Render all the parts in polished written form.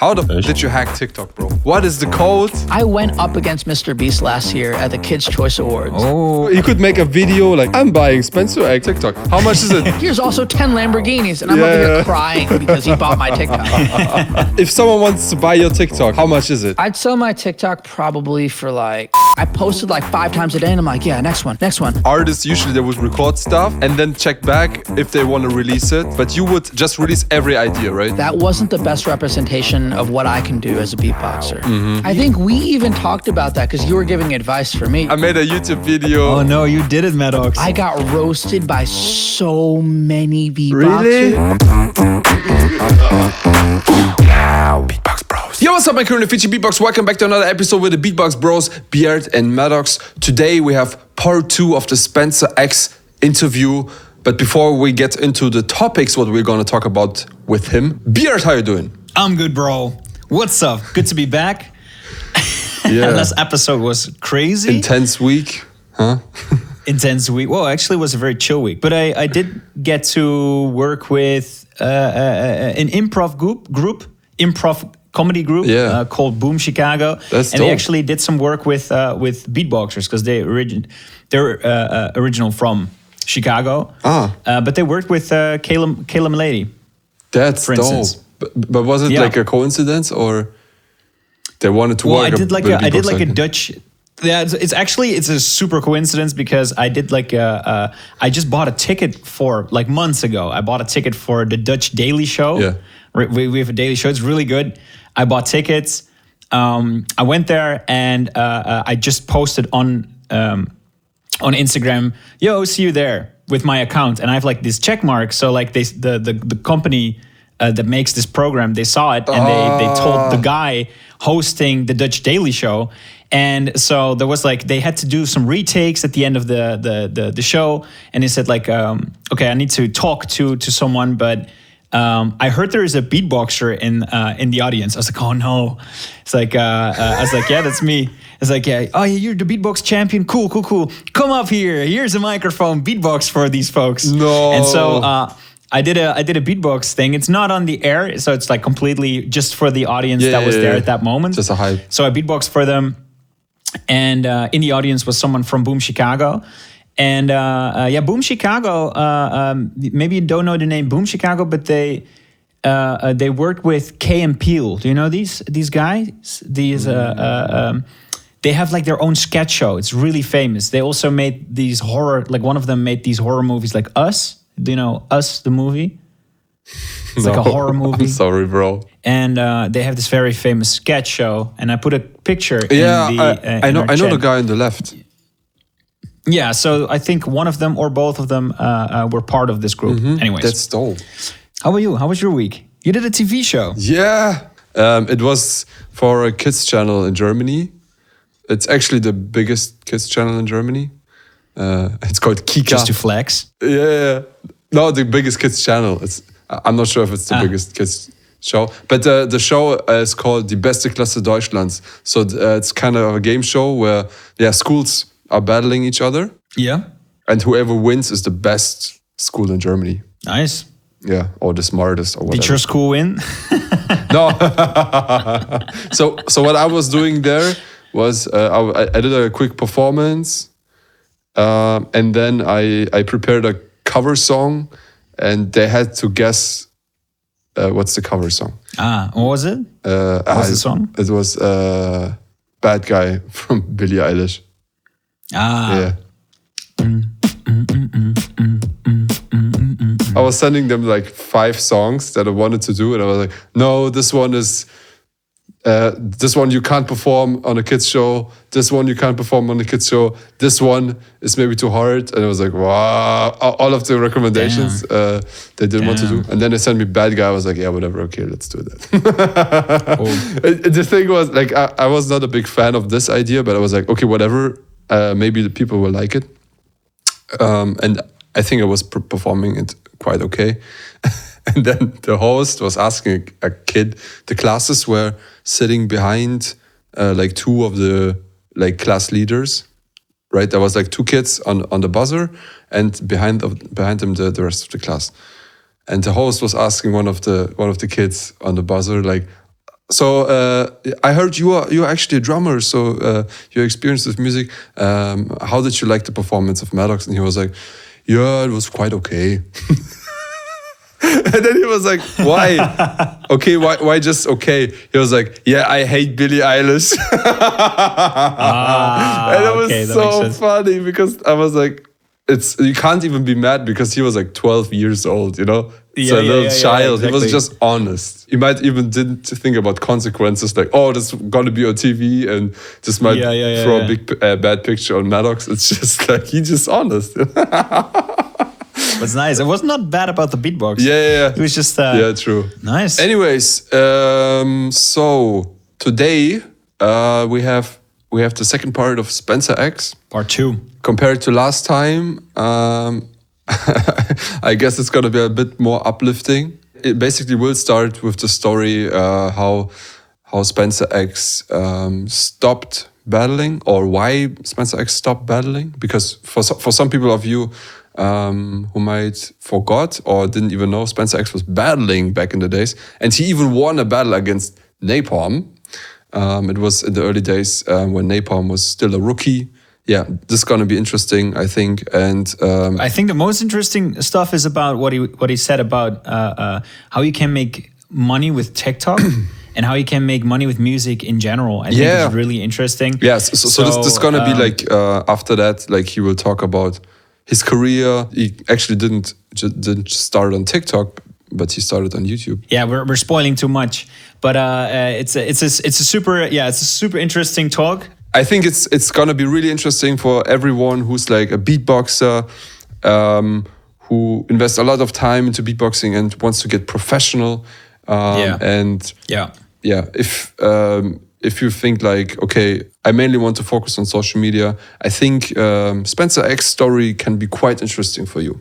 How did you hack TikTok, bro? What is the code? I went up against Mr. Beast last year at the Kids' Choice Awards. Oh, you could make a video like, I'm buying Spencer egg TikTok. How much is it? Here's also 10 Lamborghinis, and I'm over here crying because he bought my TikTok. If someone wants to buy your TikTok, how much is it? I'd sell my TikTok probably for like, I posted like 5 times a day, and I'm like, yeah, next one. Artists, usually they would record stuff and then check back if they want to release it. But you would just release every idea, right? That wasn't the best representation of what I can do as a beatboxer. I think we even talked about that because you were giving advice for me. I made a YouTube video. Oh no, you did it, Madox. I got roasted by so many beatboxers. Really? Beatbox Bros. Yo, what's up, my current Fiji Beatbox? Welcome back to another episode with the Beatbox Bros, B-Art and Madox. Today we have part 2 of the Spencer X interview. But before we get into the topics, what we're going to talk about with him, B-Art, how you doing? I'm good, bro. What's up? Good to be back. Yeah. Last episode was crazy. Intense week, huh? Intense week. Well, actually, it was a very chill week. But I did get to work with an improv comedy group called Boom Chicago. That's and dope. they actually did some work with beatboxers because they're original from Chicago. But they worked with Kayla Milady. That's for dope. instance. But was it like a coincidence or they wanted to work? I did like a Dutch. Yeah, it's a super coincidence because I did I just bought a ticket for like months ago. I bought a ticket for the Dutch Daily Show. Yeah, we have a daily show. It's really good. I bought tickets. I went there and I just posted on Instagram. Yo, see you there with my account, and I have like this check mark. So like the company that makes this program, they saw it and they told the guy hosting the Dutch Daily Show. And so there was like, they had to do some retakes at the end of the show. And they said like, okay, I need to talk to someone, but I heard there is a beatboxer in the audience. I was like, oh no. It's like, I was like, yeah, that's me. It's like, yeah, oh, you're the beatbox champion. Cool. Come up here. Here's a microphone. Beatbox for these folks. No. And so I did a beatbox thing. It's not on the air, so it's like completely just for the audience that was there at that moment. Just a hype. So I beatboxed for them, and in the audience was someone from Boom Chicago. And Boom Chicago. Maybe you don't know the name Boom Chicago, but they worked with Key and Peele. Do you know these guys? They have like their own sketch show. It's really famous. They also made these horror. Like one of them made these horror movies, like Us. Do you know Us, the movie? It's like a horror movie. I'm sorry, bro. And they have this very famous sketch show. And I put a picture Yeah, in the I know chat. the guy on the left. Yeah, so I think one of them or both of them were part of this group. Anyways. That's dope. How about you? How was your week? You did a TV show. Yeah. It was for a kids channel in Germany. It's actually the biggest kids channel in Germany. It's called Kika. Just to flex. Yeah. No, the biggest kids channel. I'm not sure if it's the biggest kids show, but the show is called Die Beste Klasse Deutschlands. So it's kind of a game show where schools are battling each other. Yeah. And whoever wins is the best school in Germany. Nice. Yeah, or the smartest or whatever. Did your school win? No. So what I was doing there was I did a quick performance. And then I prepared a cover song, and they had to guess what's the cover song. What was it? What's the song? It was Bad Guy from Billie Eilish. Yeah. I was sending them like 5 songs that I wanted to do, and I was like, no, this one you can't perform on a kids show. This one you can't perform on a kids show. This one is maybe too hard. And I was like, wow, all of the recommendations they didn't want to do. And then they sent me Bad Guy. I was like, yeah, whatever. Okay, let's do that. The thing was like, I was not a big fan of this idea, but I was like, okay, whatever. Maybe the people will like it. And I think I was performing it quite okay. And then the host was asking a kid. The classes were sitting behind like 2 of the like class leaders, right? There was like 2 kids on the buzzer, and behind them the rest of the class. And the host was asking one of the kids on the buzzer like, I heard you're actually a drummer, so you're experienced with music. How did you like the performance of Madox? And he was like, yeah, it was quite okay. And then he was like, why? Okay, why just okay? He was like, yeah, I hate Billie Eilish. And it was so funny because I was like, you can't even be mad because he was like 12 years old, you know? So a little child. Exactly. He was just honest. He might even didn't think about consequences like, oh, this is gonna be on TV and this might throw a big bad picture on Madox. It's just like, he's just honest. It's nice. It was not bad about the beatbox. Yeah. It was just true. Nice. Anyways, so today we have the second part of Spencer X. Part 2. Compared to last time, I guess it's gonna be a bit more uplifting. It basically will start with the story how Spencer X stopped battling, or why Spencer X stopped battling. Because for some people of you who might forgot or didn't even know, Spencer X was battling back in the days, and he even won a battle against Napalm. It was in the early days when Napalm was still a rookie. Yeah, this is gonna be interesting, I think. And I think the most interesting stuff is about what he said about how you can make money with TikTok and how you can make money with music in general. I think it's really interesting. Yes, so this is gonna be like after that, like he will talk about his career. He actually didn't start on TikTok, but he started on YouTube. Yeah, we're spoiling too much, but it's a super interesting talk. I think it's gonna be really interesting for everyone who's like a beatboxer, who invests a lot of time into beatboxing and wants to get professional. If you think like, okay, I mainly want to focus on social media, I think Spencer X's story can be quite interesting for you.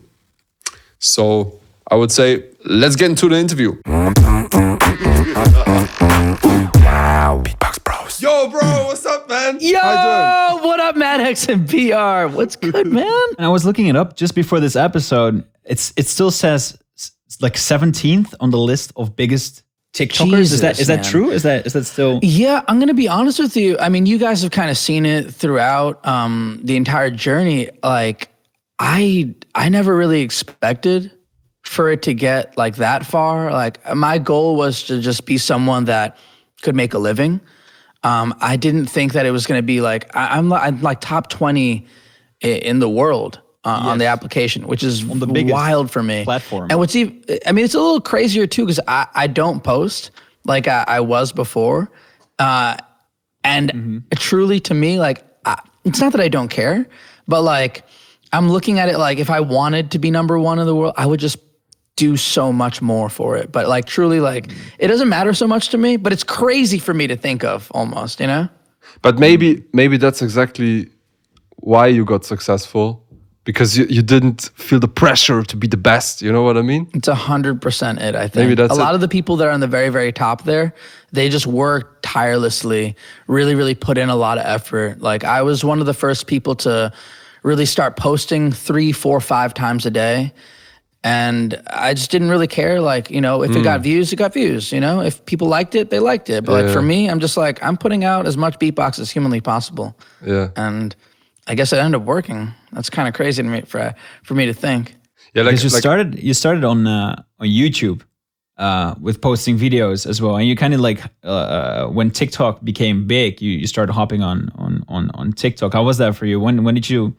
So I would say, let's get into the interview. Wow. Beatbox Bros. Yo, bro, what's up, man? Yo, what up, Madox and BR? What's good, man? And I was looking it up just before this episode. It still says like 17th on the list of biggest TikTokers. Is that true? Is that still? Yeah, I'm gonna be honest with you. I mean, you guys have kind of seen it throughout the entire journey. Like, I never really expected for it to get like that far. Like, my goal was to just be someone that could make a living. I didn't think that it was going to be like, I'm like top 20 in the world on the application, which is on the wild for me. Platform. And what's even, I mean, it's a little crazier too, because I don't post like I was before. And truly to me, like, it's not that I don't care, but like, I'm looking at it like if I wanted to be number one in the world, I would just do so much more for it. But like, truly, like, it doesn't matter so much to me, but it's crazy for me to think of almost, you know? But maybe that's exactly why you got successful, because you didn't feel the pressure to be the best. You know what I mean? It's 100% it, I think. Maybe that's a lot of the people that are on the very, very top there, they just work tirelessly, really, really put in a lot of effort. Like, I was one of the first people to really start posting 3, 4, 5 times a day. And I just didn't really care. Like, you know, if it got views, it got views. You know, if people liked it, they liked it. But like for me, I'm just like, I'm putting out as much beatbox as humanly possible. Yeah. And I guess it ended up working. That's kind of crazy to me for me to think. Yeah, like you started on YouTube with posting videos as well, and you kind of like when TikTok became big, you started hopping on TikTok. How was that for you? When did you?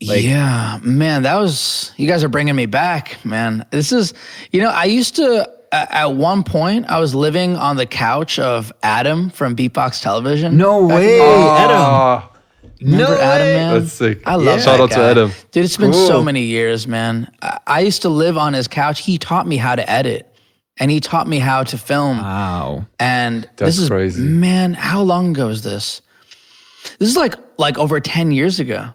Like, yeah, man, you guys are bringing me back, man. This is, you know, I used to, at one point, I was living on the couch of Adam from Beatbox Television. No way, Adam. Remember Adam, man? That's sick. I love Shout that out guy. to Adam. Dude, it's been so many years, man. I used to live on his couch. He taught me how to edit, and he taught me how to film. Wow. And That's this is crazy. Man, how long ago is this? This is like over 10 years ago.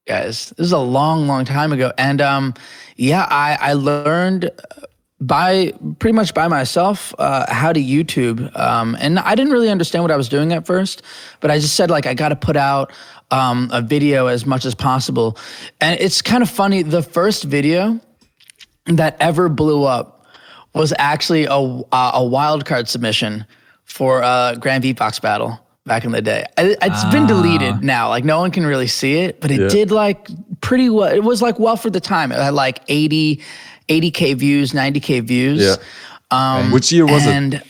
Guys, this is a long time ago. And I learned pretty much by myself how to YouTube. And I didn't really understand what I was doing at first, but I just said, like, I got to put out a video as much as possible. And it's kind of funny, the first video that ever blew up was actually a wildcard submission for a Grand Beatbox battle back in the day. It's been deleted now. Like no one can really see it, but it did like pretty well. It was like well for the time. It had like 80K views, 90K views. Yeah. Which year was it? And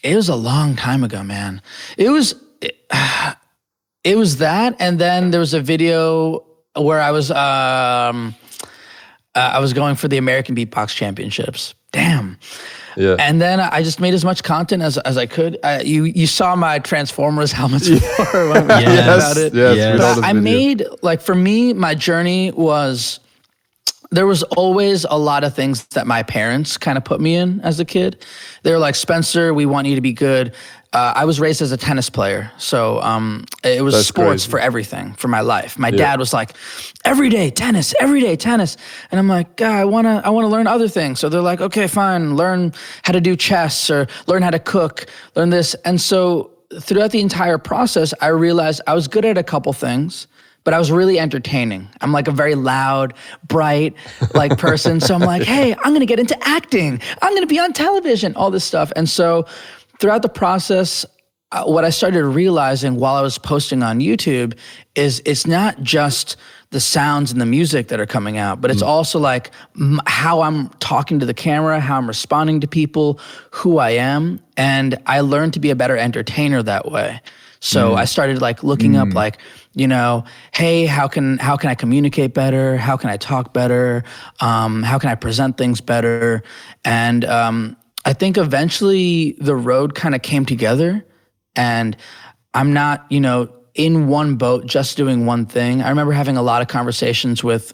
it was a long time ago, man. It was that, and then there was a video where I was going for the American Beatbox Championships. Damn. Yeah. And then I just made as much content as I could. You saw my Transformers helmets before when we talked about it. Yes. But I made, like, for me, my journey was, there was always a lot of things that my parents kind of put me in as a kid. They were like, Spencer, we want you to be good. I was raised as a tennis player. So it was That's sports crazy. for everything, for my life. My dad was like, every day tennis. And I'm like, God, I wanna learn other things. So they're like, okay, fine, learn how to do chess or learn how to cook, learn this. And so throughout the entire process, I realized I was good at a couple things, but I was really entertaining. I'm like a very loud, bright like person. So I'm like, hey, I'm gonna get into acting. I'm gonna be on television, all this stuff. And so throughout the process, what I started realizing while I was posting on YouTube is it's not just the sounds and the music that are coming out, but it's also like how I'm talking to the camera, how I'm responding to people, who I am. And I learned to be a better entertainer that way. So I started like looking up like, you know, hey, how can I communicate better? How can I talk better? How can I present things better? And I think eventually the road kind of came together, and I'm not, you know, in one boat just doing one thing. I remember having a lot of conversations with,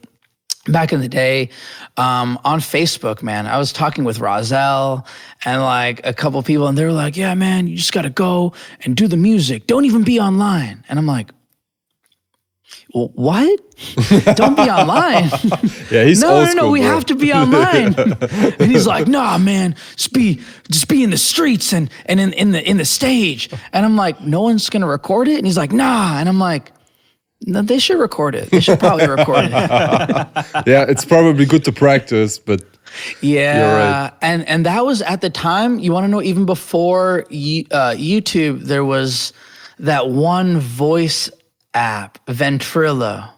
back in the day, on Facebook, man. I was talking with Rozelle and like a couple people, and they were like, yeah, man, you just got to go and do the music. Don't even be online. And I'm like, well, what? Don't be online. Yeah, he's old No, school, we bro. have to be online. And he's like, nah, man, just be in the streets and in the stage. And I'm like, no one's gonna record it? And he's like, nah. And I'm like, no, they should record it. They should probably record it. Yeah, it's probably good to practice, but Yeah, you're right. and that was at the time. You want to know, even before YouTube, there was that one voice app, Ventrilo.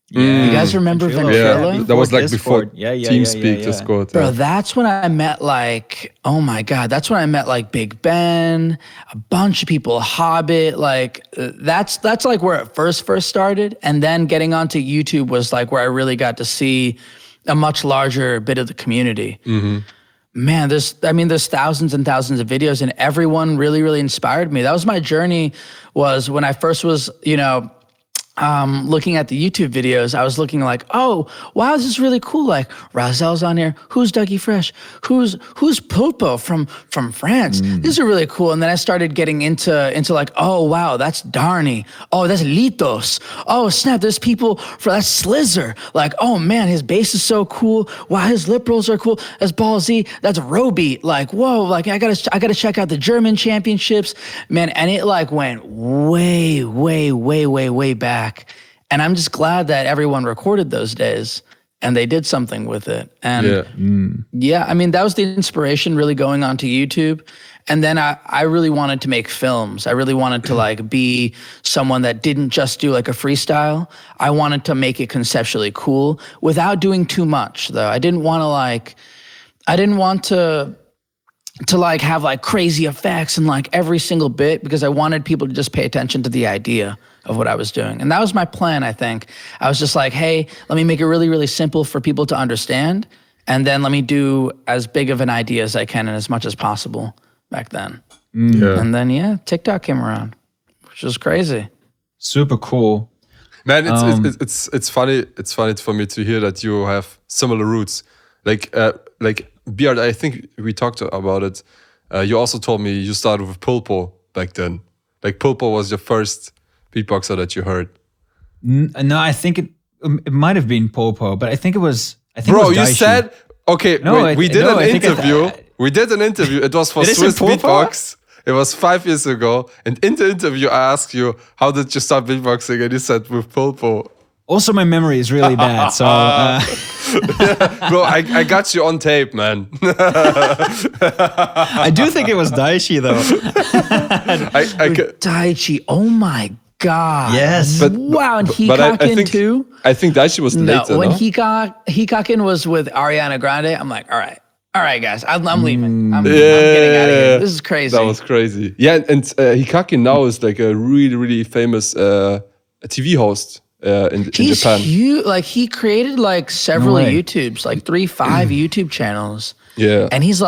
You guys remember Ventrilo? Yeah, that was like before Discord. Yeah, TeamSpeak, Discord. Bro, Yeah. that's when I met like, oh my God, that's when I met like Big Ben, a bunch of people, Hobbit, like that's like where it first started. And then getting onto YouTube was like where I really got to see a much larger bit of the community. Man, there's thousands and thousands of videos, and everyone really, really inspired me. That was my journey, was when I first was, you know, looking at the YouTube videos, I was looking like, oh, wow, this is really cool. Like Rozelle's on here. Who's Dougie Fresh? Who's Poolpo from France? These are really cool. And then I started getting into like, oh wow, that's Darny. Oh, that's Litos. Oh snap, there's people that's Slizzer. Like, oh man, his bass is so cool. Wow, his lip rolls are cool. That's Ball Z. That's Robeat. Like, whoa, like I gotta check out the German championships, man. And it like went way back. And I'm just glad that everyone recorded those days and they did something with it. And yeah, I mean, that was the inspiration really going onto YouTube. And then I really wanted to make films. I really wanted to like be someone that didn't just do like a freestyle. I wanted to make it conceptually cool without doing too much though. I didn't want to like have like crazy effects and like every single bit, because I wanted people to just pay attention to the idea of what I was doing. And that was my plan, I think. I was just like, hey, let me make it really, really simple for people to understand. And then let me do as big of an idea as I can and as much as possible back then. Yeah. And then, yeah, TikTok came around, which was crazy. Super cool. Man, it's funny. It's funny for me to hear that you have similar roots. Like B-Art, I think we talked about it. You also told me you started with Poolpo back then. Like Poolpo was your first beatboxer that you heard. No, I think it might have been Poolpo, but I think it was. Bro, it was you Daishi. said okay. No, we did no, an I think interview. We did an interview. It was for Did I say Swissbeatbox. It was 5 years ago. And in the interview, I asked you, how did you start beatboxing? And you said with Poolpo. Also, my memory is really bad, so Bro, I got you on tape, man. I do think it was Daichi though. Daichi, oh my God. Yes. Wow, and Hikakin too? I think Daichi was later, when no? Hikakin was with Ariana Grande, I'm like, all right, guys, I'm leaving. I'm getting out of here. This is crazy. That was crazy. Yeah, and Hikakin now is like a really, really famous TV host in Japan. Huge. Like he created like several YouTubes, like 5 YouTube channels. Yeah. And he's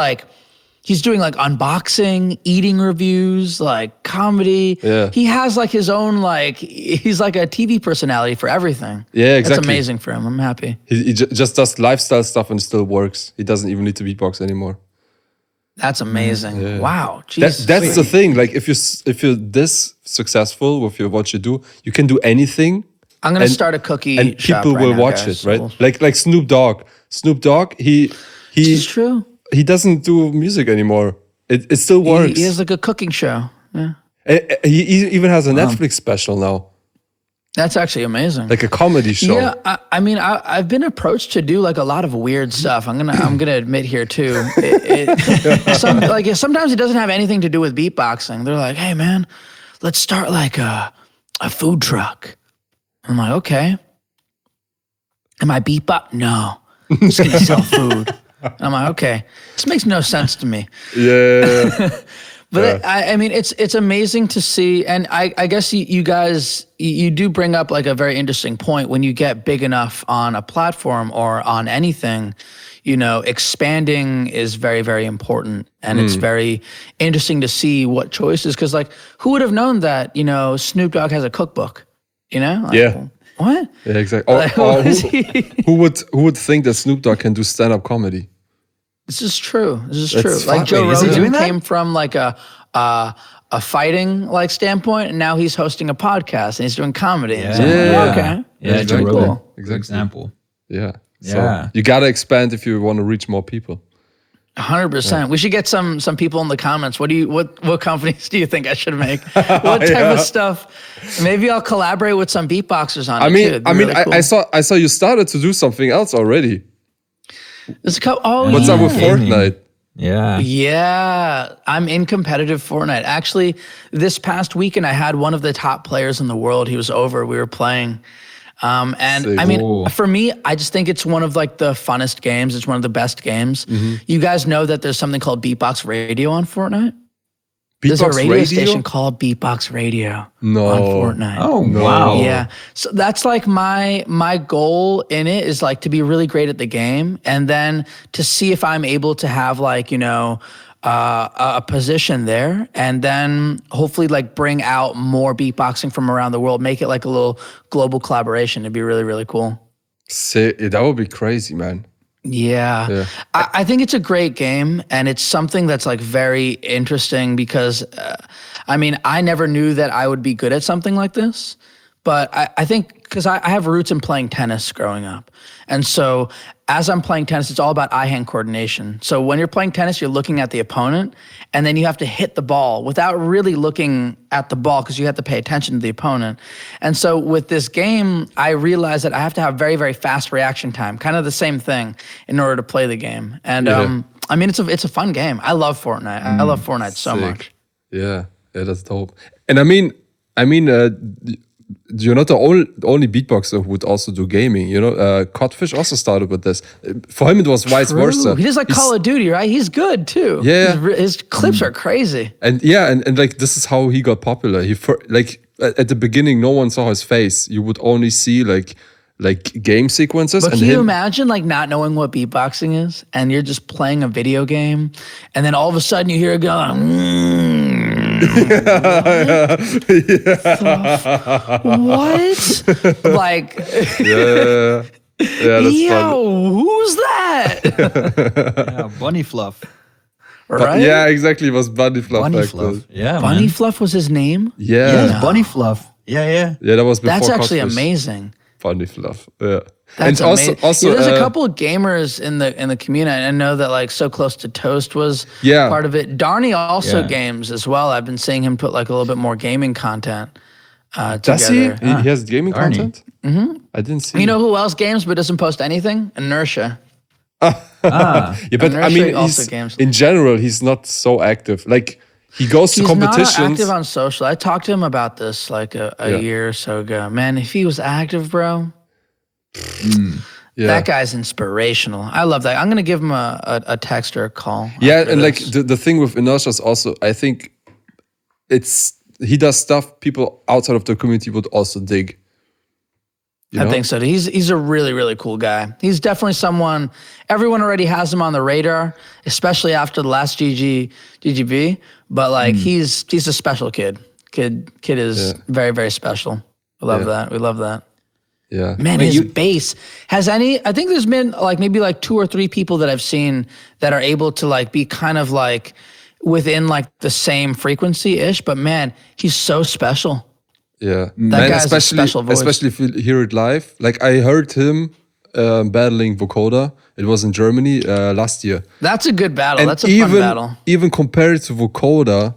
doing like unboxing, eating reviews, like comedy. Yeah. He has like his own, like, he's like a TV personality for everything. Yeah, exactly. That's amazing for him. I'm happy. He just does lifestyle stuff and still works. He doesn't even need to beatbox anymore. That's amazing. Yeah. Wow. Jesus. That's the thing. Like if you're this successful with what you do, you can do anything. I'm gonna start a cookie and shop people right will now, watch guys. it, right? Like Snoop Dogg. Snoop Dogg, It's true. he doesn't do music anymore. It still works. He has like a cooking show. Yeah. He even has a Netflix special now, That's actually amazing. like a comedy show. Yeah, I mean, I've been approached to do like a lot of weird stuff. I'm gonna admit here too. Sometimes it doesn't have anything to do with beatboxing. They're like, "Hey, man, let's start like a food truck." I'm like, "Okay." Am I beatbox? No, I'm just gonna sell food. I'm like, "Okay, this makes no sense to me." Yeah. But I mean, it's amazing to see, and I guess you guys, you do bring up like a very interesting point. When you get big enough on a platform or on anything, you know, expanding is very, very important, and it's very interesting to see what choices. Because like, who would have known that, you know, Snoop Dogg has a cookbook? You know? Like, Yeah. What? Yeah, exactly. Or who would think that Snoop Dogg can do stand-up comedy? This is true. This is That's true. fun. Like Joe Wait, is he Rogan doing that? came from like a fighting like standpoint, and now he's hosting a podcast and he's doing comedy. Yeah. So I'm like, Yeah. okay. Yeah, That's Joe pretty Rogan, cool. for Exactly. example. Yeah. So Yeah. you gotta expand if you want to reach more people. 100%. We should get some people in the comments. What companies do you think I should make? What type of stuff? Maybe I'll collaborate with some beatboxers on it too. It'd be really cool. I saw you started to do something else already. There's a couple. Oh, What's up with Gaming. Fortnite? Yeah. Yeah, I'm in competitive Fortnite. Actually, this past weekend, I had one of the top players in the world. He was over. We were playing. And Sick. I mean, Ooh. for me, I just think it's one of like the funnest games. It's one of the best games. You guys know that there's something called Beatbox Radio on Fortnite? There's a radio station called Beatbox Radio No. on Fortnite. Oh, wow. Yeah. So that's like my goal in it is like to be really great at the game, and then to see if I'm able to have like, you know, a position there, and then hopefully like bring out more beatboxing from around the world, make it like a little global collaboration. It'd be really, really cool. That would be crazy, man. Yeah. I think it's a great game, and it's something that's like very interesting because, I mean, I never knew that I would be good at something like this, but I think because I have roots in playing tennis growing up. And so as I'm playing tennis, it's all about eye-hand coordination. So when you're playing tennis, you're looking at the opponent, and then you have to hit the ball without really looking at the ball because you have to pay attention to the opponent. And so with this game, I realized that I have to have very, very fast reaction time, kind of the same thing in order to play the game. And I mean, it's a fun game. I love Fortnite. I love Fortnite so much. Yeah, that's dope. And I mean, you're not the only beatboxer who would also do gaming. You know, Codfish also started with this. For him, it was vice versa. He does like Call of Duty, right? He's good too. Yeah. His clips are crazy. And and like this is how he got popular. Like at the beginning, no one saw his face. You would only see like game sequences. But and can you him. imagine like not knowing what beatboxing is, and you're just playing a video game, and then all of a sudden you hear it going. What? Like, Yeah, that's yo, who's that? Yeah, Bunny Fluff. Right? Yeah, exactly. It was Bunny Fluff. Bunny back Fluff. then. Yeah, Bunny man. Fluff was his name? Yeah, Yes, Bunny Fluff. Yeah. yeah. That was before. That's actually Codfish. amazing. Bunny Fluff. Yeah. That's and amazing. also, Yeah, there's a couple of gamers in the community. I know that like So Close to Toast was Yeah. part of it. Darnie also Yeah. games as well. I've been seeing him put like a little bit more gaming content Does he? together. He has gaming Darnie. content. I didn't see. You know who else games but doesn't post anything? Inertia. Yeah, but I Inertia mean, also games. in general, he's not so active. Like he goes to He's competitions. not active on social. I talked to him about this like a year or so ago. Man, if he was active, bro, that guy's inspirational. I love that. I'm gonna give him a text or a call. Yeah, and like the thing with Inertia is also, I think he does stuff people outside of the community would also dig. I think so. He's a really, really cool guy. He's definitely someone, everyone already has him on the radar, especially after the last GGB. But like he's a special kid. Kid is very, very special. We love that. We love that. Yeah. Man, his bass has I think there's been like maybe like 2 or 3 people that I've seen that are able to like be kind of like within like the same frequency-ish, but man, he's so special. Yeah, that guy's a special voice. Especially if you hear it live. Like I heard him battling Vokoda. It was in Germany last year. That's a good battle. And that's a fun battle. Even compared to Vokoda,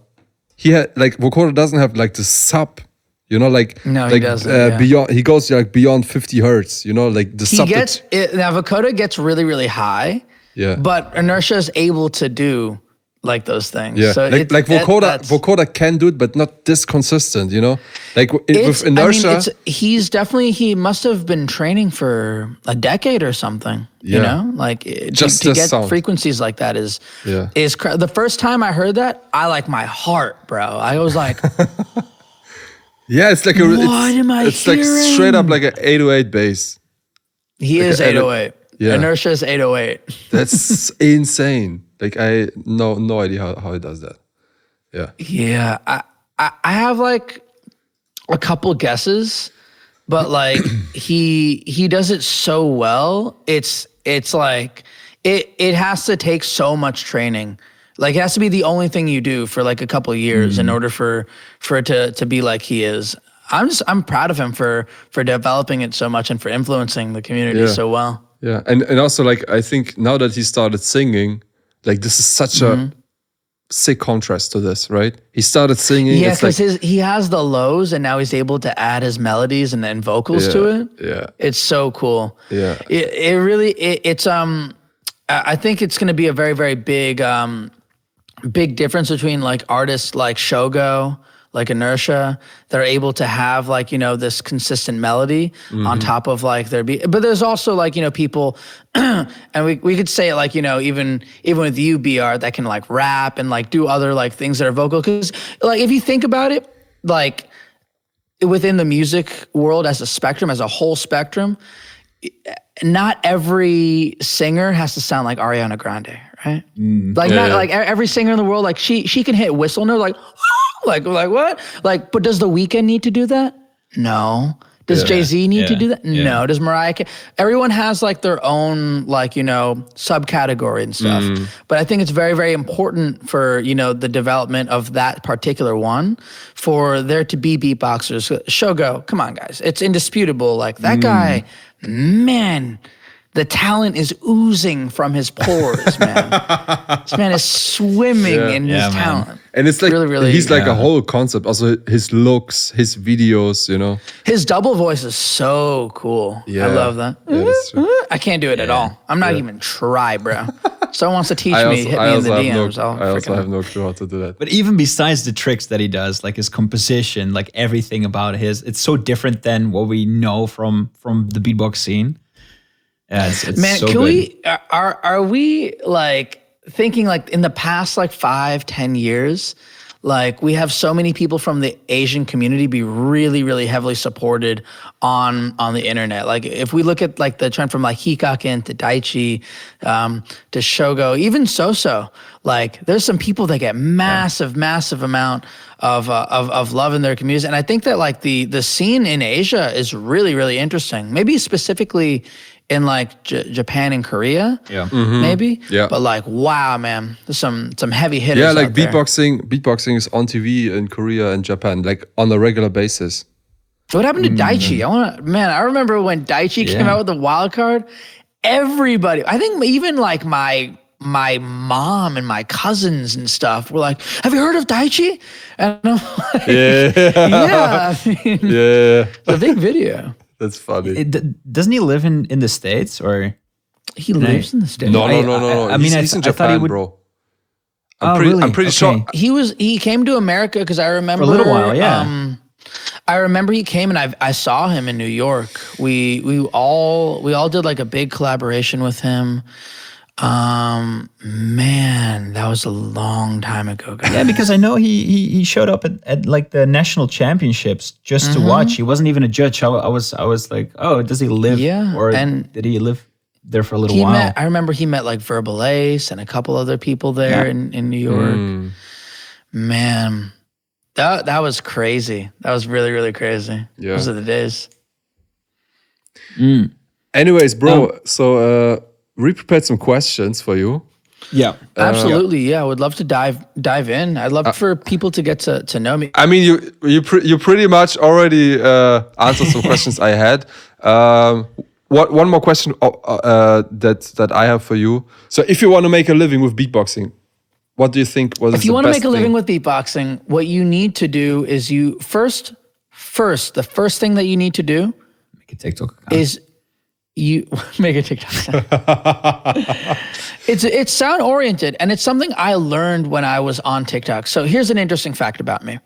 he had like Vokoda doesn't have like the sub. You know, like he doesn't. Beyond. He goes like beyond 50 hertz. You know, like the sub. Now Vokoda gets really, really high. Yeah, but Inertia is able to do like those things. Yeah, so like Vokoda can do it, but not this consistent, you know? Like with Inertia. He must have been training for a decade or something, you know? Like just to get sound. frequencies like that is the first time I heard that, I like my heart, bro. I was like, yeah, it's like it's like straight up like an 808 bass. He is 808. Yeah. Inertia is 808. That's insane. Like I no idea how he does that. Yeah. Yeah. I have like a couple guesses, but like he does it so well. It's like it has to take so much training. Like it has to be the only thing you do for like a couple of years in order for it to be like he is. I'm proud of him for developing it so much and for influencing the community so well. Yeah. And also like I think now that he started singing, like this is such a sick contrast to this, right? He started singing. Yeah, because he has the lows and now he's able to add his melodies and then vocals to it. Yeah. It's so cool. Yeah. It really I think it's gonna be a very, very big big difference between like artists like Shogo, like Inertia, that are able to have like, you know, this consistent melody on top of like their beat. But there's also like, you know, people, and we could say like, you know, even with you, B-Art, that can like rap and like do other like things that are vocal. Cause like, if you think about it, like within the music world as a spectrum, as a whole spectrum, not every singer has to sound like Ariana Grande, right? Like every singer in the world, like she can hit whistle note like, like what? Like, but does The Weeknd need to do that? No. Does Jay-Z need to do that? No. Does Mariah? Everyone has like their own like, you know, subcategory and stuff. But I think it's very, very important for, you know, the development of that particular one for there to be beatboxers. Shogo, come on guys. It's indisputable. Like that guy, man, the talent is oozing from his pores, man. This man is swimming in his talent. And it's like, really, he's like a whole concept. Also his looks, his videos, you know. His double voice is so cool. Yeah. I love that. Yeah, that's true. I can't do it at all. I'm not even try, bro. Someone wants to teach me, hit me in the DMs. I also have no clue how to do that. But even besides the tricks that he does, like his composition, like everything about it's so different than what we know from the beatbox scene. Yeah, it's man, so can good. we are we like thinking like in the past like 5-10 years, like we have so many people from the Asian community be really, really heavily supported on the internet. Like if we look at like the trend from like Hikaken to Daichi to Shogo, even Soso, like there's some people that get massive amount of love in their communities. And I think that like the scene in Asia is really, really interesting. Maybe specifically in like Japan and Korea, maybe. Yeah. But like, wow, man, there's some heavy hitters. Yeah, like out there. beatboxing is on TV in Korea and Japan, like on a regular basis. What happened to Daichi? I remember when Daichi came out with the wildcard. Everybody, I think even like my mom and my cousins and stuff were like, "Have you heard of Daichi?" And I'm like, "Yeah, I mean, it's a big video." That's funny. Doesn't he live in the States or? He lives in the States. No. I mean, he's in I thought he Japan, would- bro. Really? I'm pretty sure. He came to America because I remember For a little while, yeah. I remember he came and I saw him in New York. We all did like a big collaboration with him. Man, that was a long time ago, guys. Yeah, because I know he showed up at like the national championships just to watch. He wasn't even a judge. I was like, oh, does he live? Yeah, or and did he live there for a little while? I remember he met like Verbal Ace and a couple other people there in New York. Man, that was crazy. That was really, really crazy. Yeah. Those are the days. Anyways, bro. So we prepared some questions for you. Yeah, Absolutely. Yeah, I would love to dive in. I'd love for people to get to know me. I mean, you pretty much already answered some questions I had. One more question that I have for you. So, if you want to make a living with beatboxing, what do you think? If you want to make a living with beatboxing, what you need to do is the first thing that you need to do make a TikTok account. is you make a TikTok. It's sound oriented, and it's something I learned when I was on TikTok. So here's an interesting fact about me.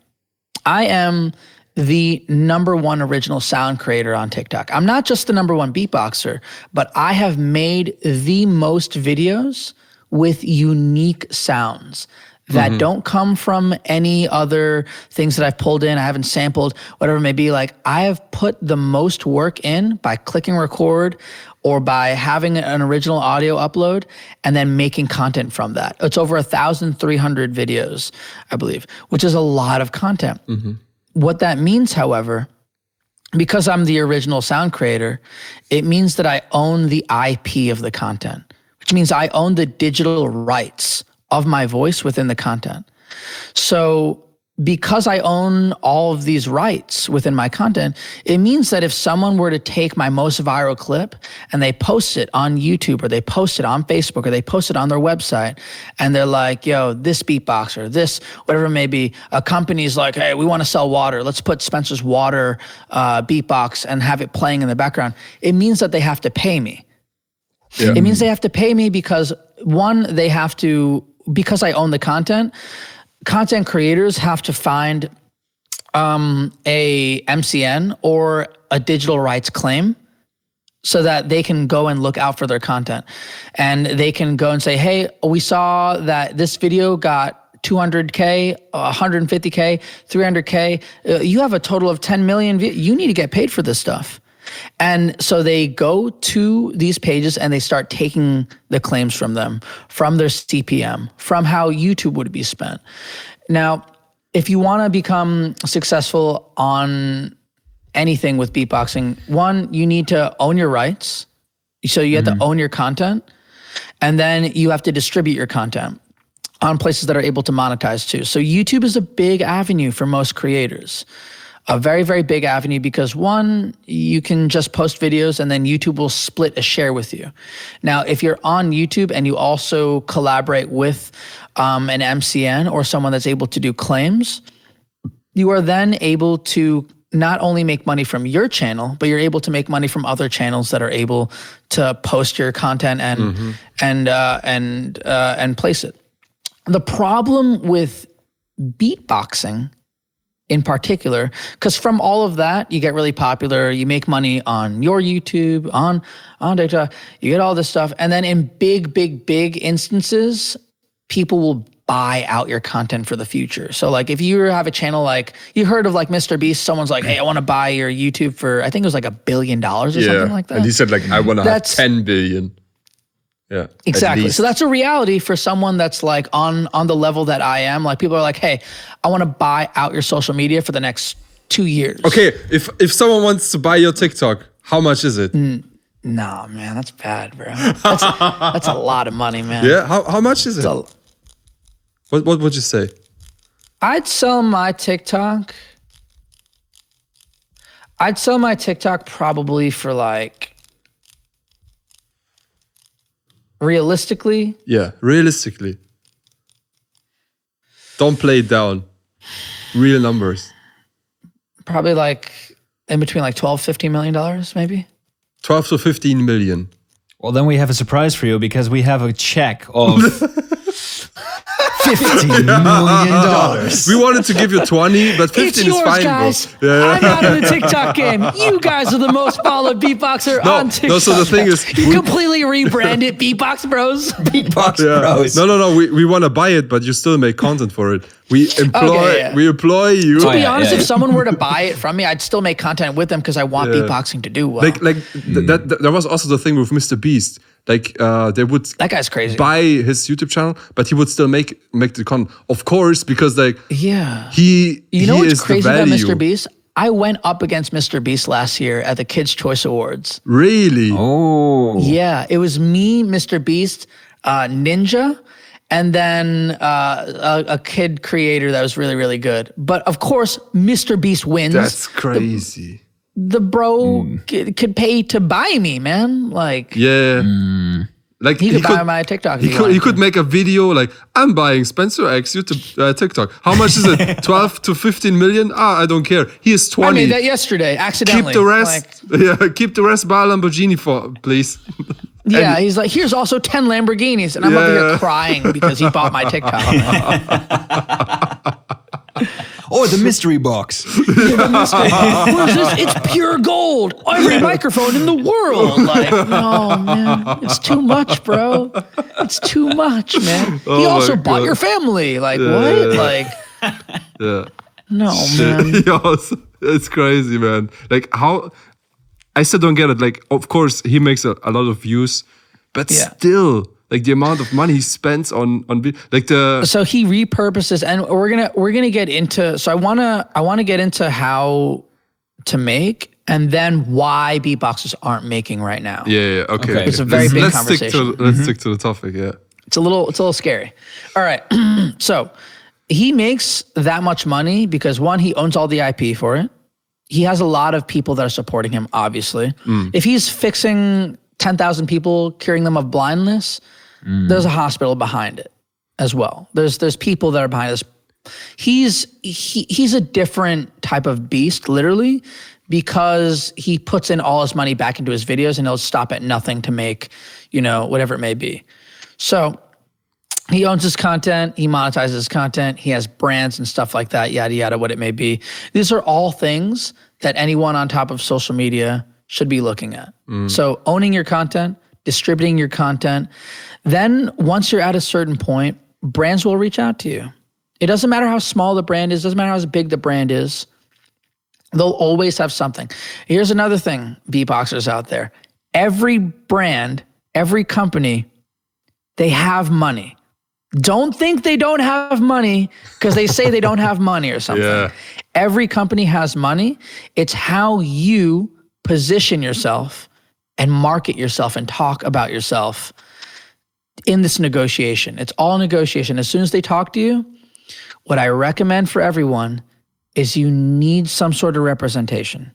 I am the #1 original sound creator on TikTok. I'm not just the #1 beatboxer, but I have made the most videos with unique sounds that don't come from any other things that I've pulled in. I haven't sampled, whatever it may be. Like, I have put the most work in by clicking record or by having an original audio upload and then making content from that. It's over 1,300 videos, I believe, which is a lot of content. What that means, however, because I'm the original sound creator, it means that I own the IP of the content, which means I own the digital rights of my voice within the content. So because I own all of these rights within my content, it means that if someone were to take my most viral clip and they post it on YouTube or they post it on Facebook or they post it on their website and they're like, yo, this beatboxer, this, whatever it may be, a company's like, hey, we want to sell water. Let's put Spencer's water beatbox and have it playing in the background. It means that they have to pay me. Yeah. It means they have to pay me because because I own the content creators have to find a MCN or a digital rights claim so that they can go and look out for their content. And they can go and say, hey, we saw that this video got 200K, 150K, 300K. You have a total of 10 million. You need to get paid for this stuff. And so they go to these pages and they start taking the claims from them, from their CPM, from how YouTube would be spent. Now, if you want to become successful on anything with beatboxing, one, you need to own your rights. So you have to own your content, and then you have to distribute your content on places that are able to monetize too. So YouTube is a big avenue for most creators. A very, very big avenue because one, you can just post videos and then YouTube will split a share with you. Now, if you're on YouTube and you also collaborate with an MCN or someone that's able to do claims, you are then able to not only make money from your channel, but you're able to make money from other channels that are able to post your content and place it. The problem with beatboxing in particular, because from all of that, you get really popular, you make money on your YouTube, on TikTok, you get all this stuff. And then in big instances, people will buy out your content for the future. So like if you have a channel, like you heard of like Mr. Beast, someone's like, hey, I want to buy your YouTube for, I think it was like $1 billion or something like that. And he said like, I want to have 10 billion. Yeah, exactly. So that's a reality for someone that's like on the level that I am. Like people are like, hey, I want to buy out your social media for the next 2 years. Okay, if someone wants to buy your TikTok, how much is it? Nah, man, that's bad, bro. That's a lot of money, man. Yeah, how much is it? What would you say? I'd sell my TikTok probably for like, realistically? Yeah, realistically. Don't play it down. Real numbers. Probably like in between like $12-15 million, maybe. 12 to 15 million. Well, then we have a surprise for you because we have a check of $15 million. We wanted to give you 20, but 15 It's is yours, fine, guys. bro. Yeah. I'm out of the TikTok game. You guys are the most followed beatboxer on TikTok. No, so the thing is, you completely rebrand it, Beatbox Bros. Beatbox Bros. No. We want to buy it, but you still make content for it. We employ you. To be honest, if someone were to buy it from me, I'd still make content with them because I want beatboxing to do well. There was also the thing with Mr. Beast. Like they would that guy's crazy. Buy his YouTube channel, but he would still make the content, of course, because like he what's is crazy the about value. Mr. Beast? I went up against Mr. Beast last year at the Kids' Choice Awards. Really? Oh, yeah. It was me, Mr. Beast, Ninja, and then a kid creator that was really, really good. But of course, Mr. Beast wins. That's crazy. The bro could pay to buy me, man. Like, like he could buy my TikTok. He could make a video like, I'm buying Spencer X YouTube TikTok. How much is it? 12 to 15 million? I don't care. He is 20. I made that yesterday, accidentally. Keep the rest. Keep the rest. Buy a Lamborghini for, please. Yeah, he's like, here's also 10 Lamborghinis, and I'm over here crying because he bought my TikTok. Oh, the mystery box. What is this? It's pure gold. Every microphone in the world. Like, no, man. It's too much, bro. It's too much, man. He also bought your family. Like, what? Like, no, man. It's crazy, man. Like, how... I still don't get it. Like, of course, he makes a lot of views, but still... Like the amount of money he spends on like the. So he repurposes, and we're gonna get into. So I wanna get into how to make, and then why beatboxers aren't making right now. Yeah. Okay. It's a very big conversation. Let's stick to the topic. Yeah. It's a little scary. All right. So he makes that much money because one, he owns all the IP for it. He has a lot of people that are supporting him. Obviously, if he's fixing 10,000 people, curing them of blindness. There's a hospital behind it as well. There's people that are behind this. He's a different type of beast, literally, because he puts in all his money back into his videos and he'll stop at nothing to make, whatever it may be. So he owns his content, he monetizes his content, he has brands and stuff like that, yada, yada, what it may be. These are all things that anyone on top of social media should be looking at. So owning your content, distributing your content. Then once you're at a certain point, brands will reach out to you. It doesn't matter how small the brand is, doesn't matter how big the brand is. They'll always have something. Here's another thing, beatboxers out there. Every brand, every company, they have money. Don't think they don't have money because they say they don't have money or something. Yeah. Every company has money. It's how you position yourself and market yourself and talk about yourself in this negotiation. It's all negotiation. As soon as they talk to you, what I recommend for everyone is you need some sort of representation.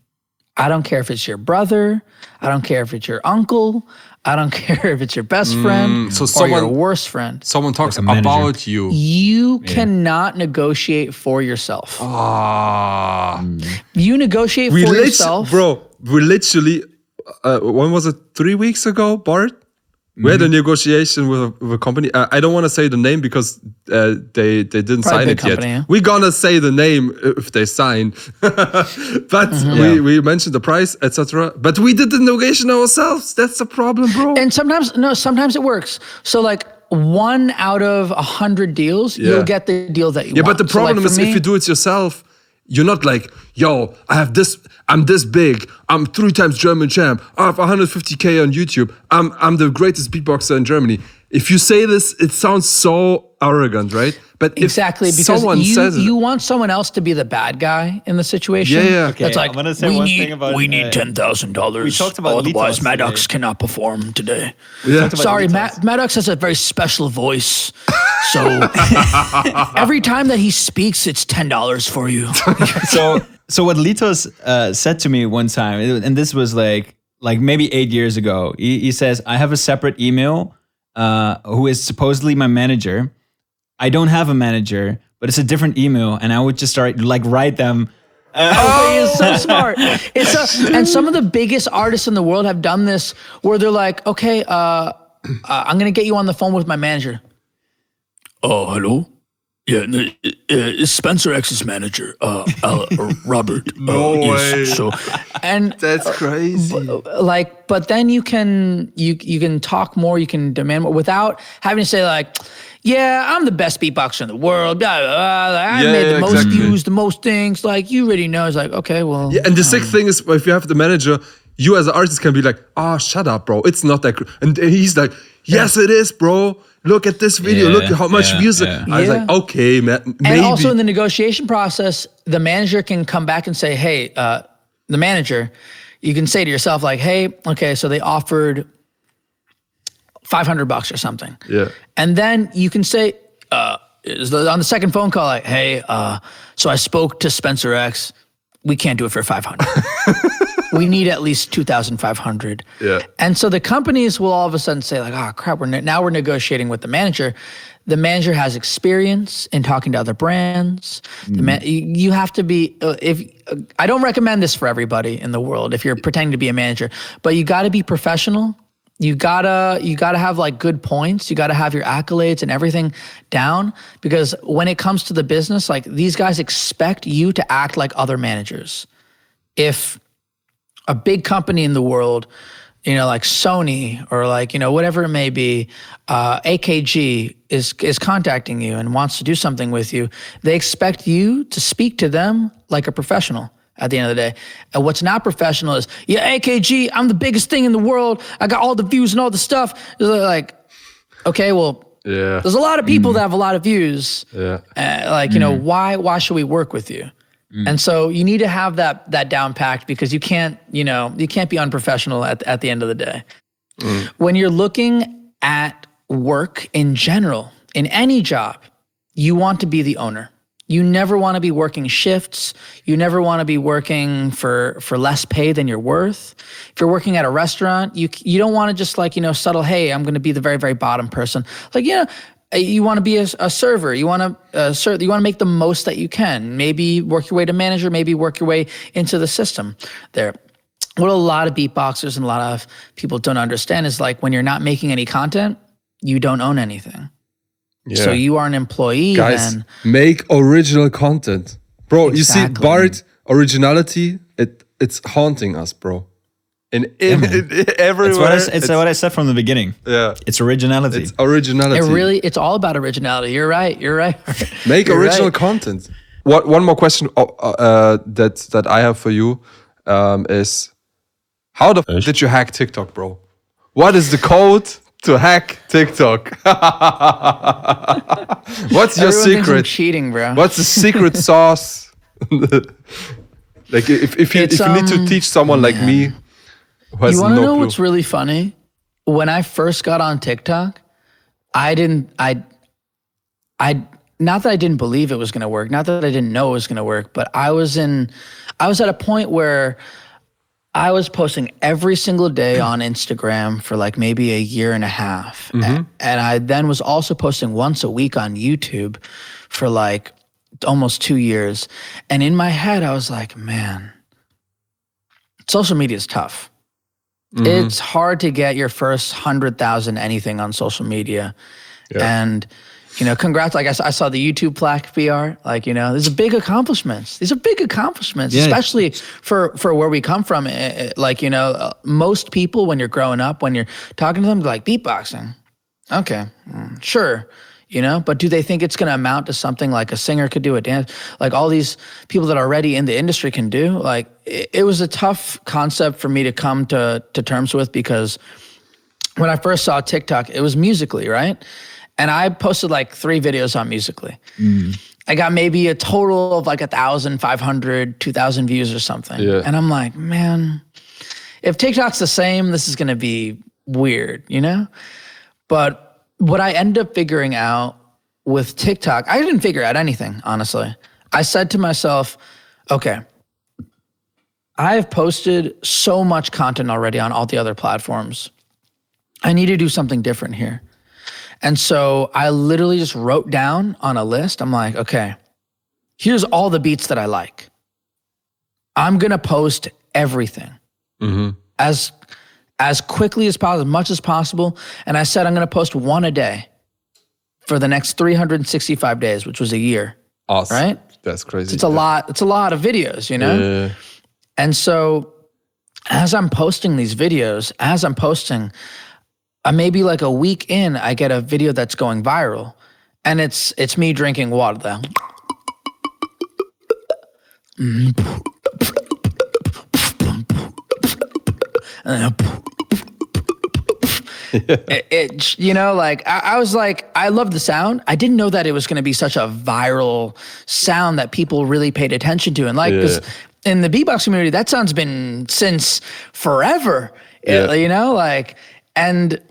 I don't care if it's your brother. I don't care if it's your uncle. I don't care if it's your best friend or your worst friend. Someone talks about you. You cannot negotiate for yourself. You negotiate for yourself. Bro, we literally, when was it? 3 weeks ago, Bart? We had a negotiation with a company. I don't want to say the name because they didn't sign it yet. Yeah? We're gonna say the name if they sign, but we mentioned the price, etc. But we did the negotiation ourselves. That's the problem, bro. And sometimes it works. So like 1 out of 100 deals, you'll get the deal that you want. Yeah, but the problem is if you do it yourself, you're not like, yo, I'm this big. I'm 3 times German champ. I have 150K on YouTube. I'm the greatest beatboxer in Germany. If you say this, it sounds so arrogant, right? But exactly, because someone says you want someone else to be the bad guy in the situation. Yeah. Okay, that's like, I'm gonna say one thing about we need $10,000. We talked about otherwise Litos Madox today. cannot perform today. Yeah. Sorry, Madox has a very special voice. So every time that he speaks, it's $10 for you. So what Litos said to me one time, and this was like maybe 8 years ago. He says, I have a separate email who is supposedly my manager. I don't have a manager, but it's a different email, and I would just start write them It's so smart. And some of the biggest artists in the world have done this, where they're like, okay, I'm gonna get you on the phone with my manager. Oh, hello. Yeah, it's Spencer X's manager, Robert. No way. So, and That's crazy. but then you can talk more, you can demand more without having to say like, yeah, I'm the best beatboxer in the world. Blah, blah, blah. I made the most views, the most things. Like, you already know. It's like, okay, well. Yeah, and the sick thing is, if you have the manager, you as an artist can be like, shut up, bro. It's not that. And he's like, yes, it is, bro. Look at this video. Look at how much views. I was like, okay, man. Maybe. And also in the negotiation process, the manager can come back and say, hey, the manager, you can say to yourself like, hey, okay, so they offered $500 or something. Yeah. And then you can say, on the second phone call, like, hey, so I spoke to Spencer X. We can't do it for 500. We need at least 2,500. Yeah. And so the companies will all of a sudden say like, oh crap, now we're negotiating with the manager. The manager has experience in talking to other brands. You have to be, I don't recommend this for everybody in the world if you're pretending to be a manager, but you gotta be professional. You gotta have like good points. You gotta have your accolades and everything down, because when it comes to the business, like these guys expect you to act like other managers. If a big company in the world, like Sony or like, whatever it may be, AKG is contacting you and wants to do something with you, they expect you to speak to them like a professional at the end of the day. And what's not professional is, AKG, I'm the biggest thing in the world. I got all the views and all the stuff. They're like, okay, well, there's a lot of people that have a lot of views. Yeah. Why should we work with you? And so you need to have that down packed, because you can't be unprofessional at the end of the day. When you're looking at work in general, in any job, you want to be the owner. You never want to be working shifts. You never want to be working for less pay than you're worth. If you're working at a restaurant, you don't want to just settle, hey, I'm going to be the very, very bottom person. You want to be a server. You want to make the most that you can. Maybe work your way to manager, maybe work your way into the system there. What a lot of beatboxers and a lot of people don't understand is like, when you're not making any content, you don't own anything. Yeah. So you are an employee. Guys, then. Make original content. Bro, exactly. You see, BART, originality, it's haunting us, bro. In everywhere. It's what I said from the beginning. Yeah. It's originality. It's originality. It's all about originality. You're right. Make original content. One more question that I have for you is, how the f did you hack TikTok, bro? What is the code to hack TikTok? What's your secret? I'm cheating, bro. What's the secret sauce? Like if you need to teach someone like me. You want to know what's really funny? When I first got on TikTok, not that I didn't believe it was going to work, not that I didn't know it was going to work, but I was at a point where I was posting every single day on Instagram for like maybe a year and a half. Mm-hmm. And I then was also posting once a week on YouTube for like almost 2 years. And in my head, I was like, man, social media is tough. Mm-hmm. It's hard to get your first 100,000 anything on social media. Yeah. And, congrats. Like I saw the YouTube plaque BR, these are big accomplishments. These are big accomplishments, especially for where we come from. Most people, when you're growing up, when you're talking to them, they're like, beatboxing. Okay, sure. But do they think it's going to amount to something like a singer could do, a dance, like all these people that are already in the industry can do? Like, it was a tough concept for me to come to terms with, because when I first saw TikTok, it was Musical.ly, right? And I posted like 3 videos on Musical.ly. I got maybe a total of like 1,500, 2,000 views or something. Yeah. And I'm like, man, if TikTok's the same, this is going to be weird, But what I ended up figuring out with TikTok, I didn't figure out anything, honestly. I said to myself, okay, I have posted so much content already on all the other platforms. I need to do something different here. And so I literally just wrote down on a list, I'm like, okay, here's all the beats that I like. I'm gonna post everything as quickly as possible, as much as possible. And I said I'm gonna post one a day for the next 365 days, which was a year. Awesome. Right? That's crazy. It's a lot. It's a lot of videos, you know? Yeah. And so as I'm posting these videos, maybe like a week in, I get a video that's going viral. And it's me drinking water though. You know, like I was like, I love the sound. I didn't know that it was going to be such a viral sound that people really paid attention to. And like, because in the beatbox community, that sound's been since forever, you know, like, and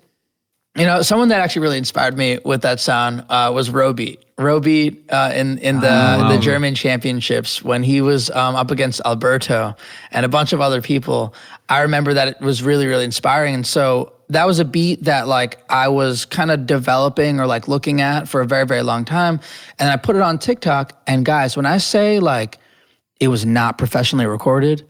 you know, someone that actually really inspired me with that sound was Robeat. Robeat in the German championships when he was up against Alberto and a bunch of other people. I remember that it was really, really inspiring. And so that was a beat that like I was kind of developing or like looking at for a very, very long time. And I put it on TikTok. And guys, when I say like it was not professionally recorded,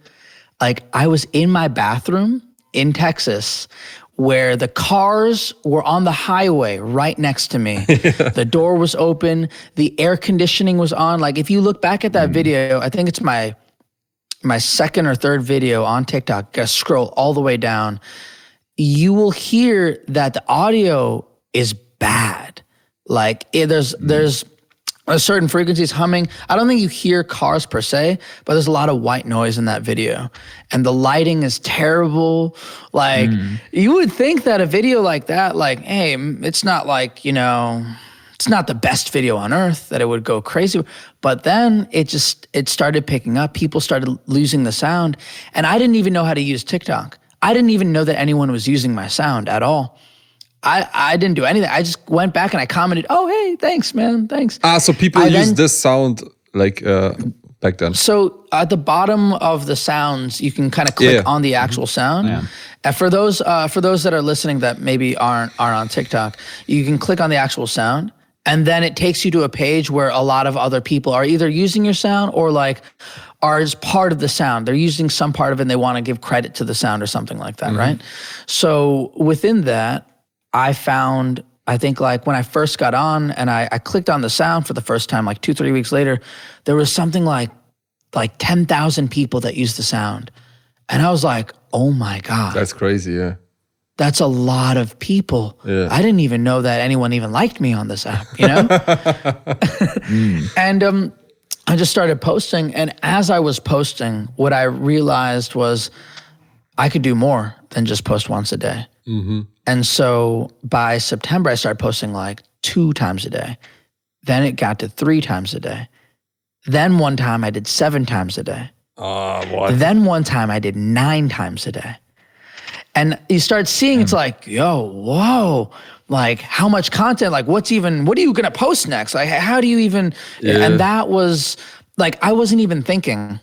like I was in my bathroom in Texas where the cars were on the highway right next to me. The door was open, the air conditioning was on. Like if you look back at that video, I think it's my second or third video on TikTok, gotta scroll all the way down. You will hear that the audio is bad. Like there's a certain frequencies humming. I don't think you hear cars per se, but there's a lot of white noise in that video. And the lighting is terrible. Like you would think that a video like that, like, hey, it's not like, you know, it's not the best video on earth that it would go crazy. But then it started picking up. People started losing the sound. And I didn't even know how to use TikTok. I didn't even know that anyone was using my sound at all. I didn't do anything. I just went back and I commented, oh, hey, thanks, man, thanks. So people use this sound like back then. So at the bottom of the sounds, you can kind of click on the actual sound. Yeah. And for those that are listening that maybe aren't on TikTok, you can click on the actual sound. And then it takes you to a page where a lot of other people are either using your sound or like are as part of the sound. They're using some part of it and they want to give credit to the sound or something like that, right? So within that, I found, I think like when I first got on and I clicked on the sound for the first time, like 2-3 weeks later, there was something like 10,000 people that used the sound. And I was like, oh my God. That's crazy, yeah. That's a lot of people. Yeah. I didn't even know that anyone even liked me on this app, you know? And I just started posting. And as I was posting, what I realized was I could do more than just post once a day. And so by September, I started posting like 2 times a day. Then it got to 3 times a day. Then one time I did 7 times a day. What? Then one time I did 9 times a day. And you start seeing, it's like, yo, whoa, like how much content, like what are you gonna post next? Like how do you even, and that was like, I wasn't even thinking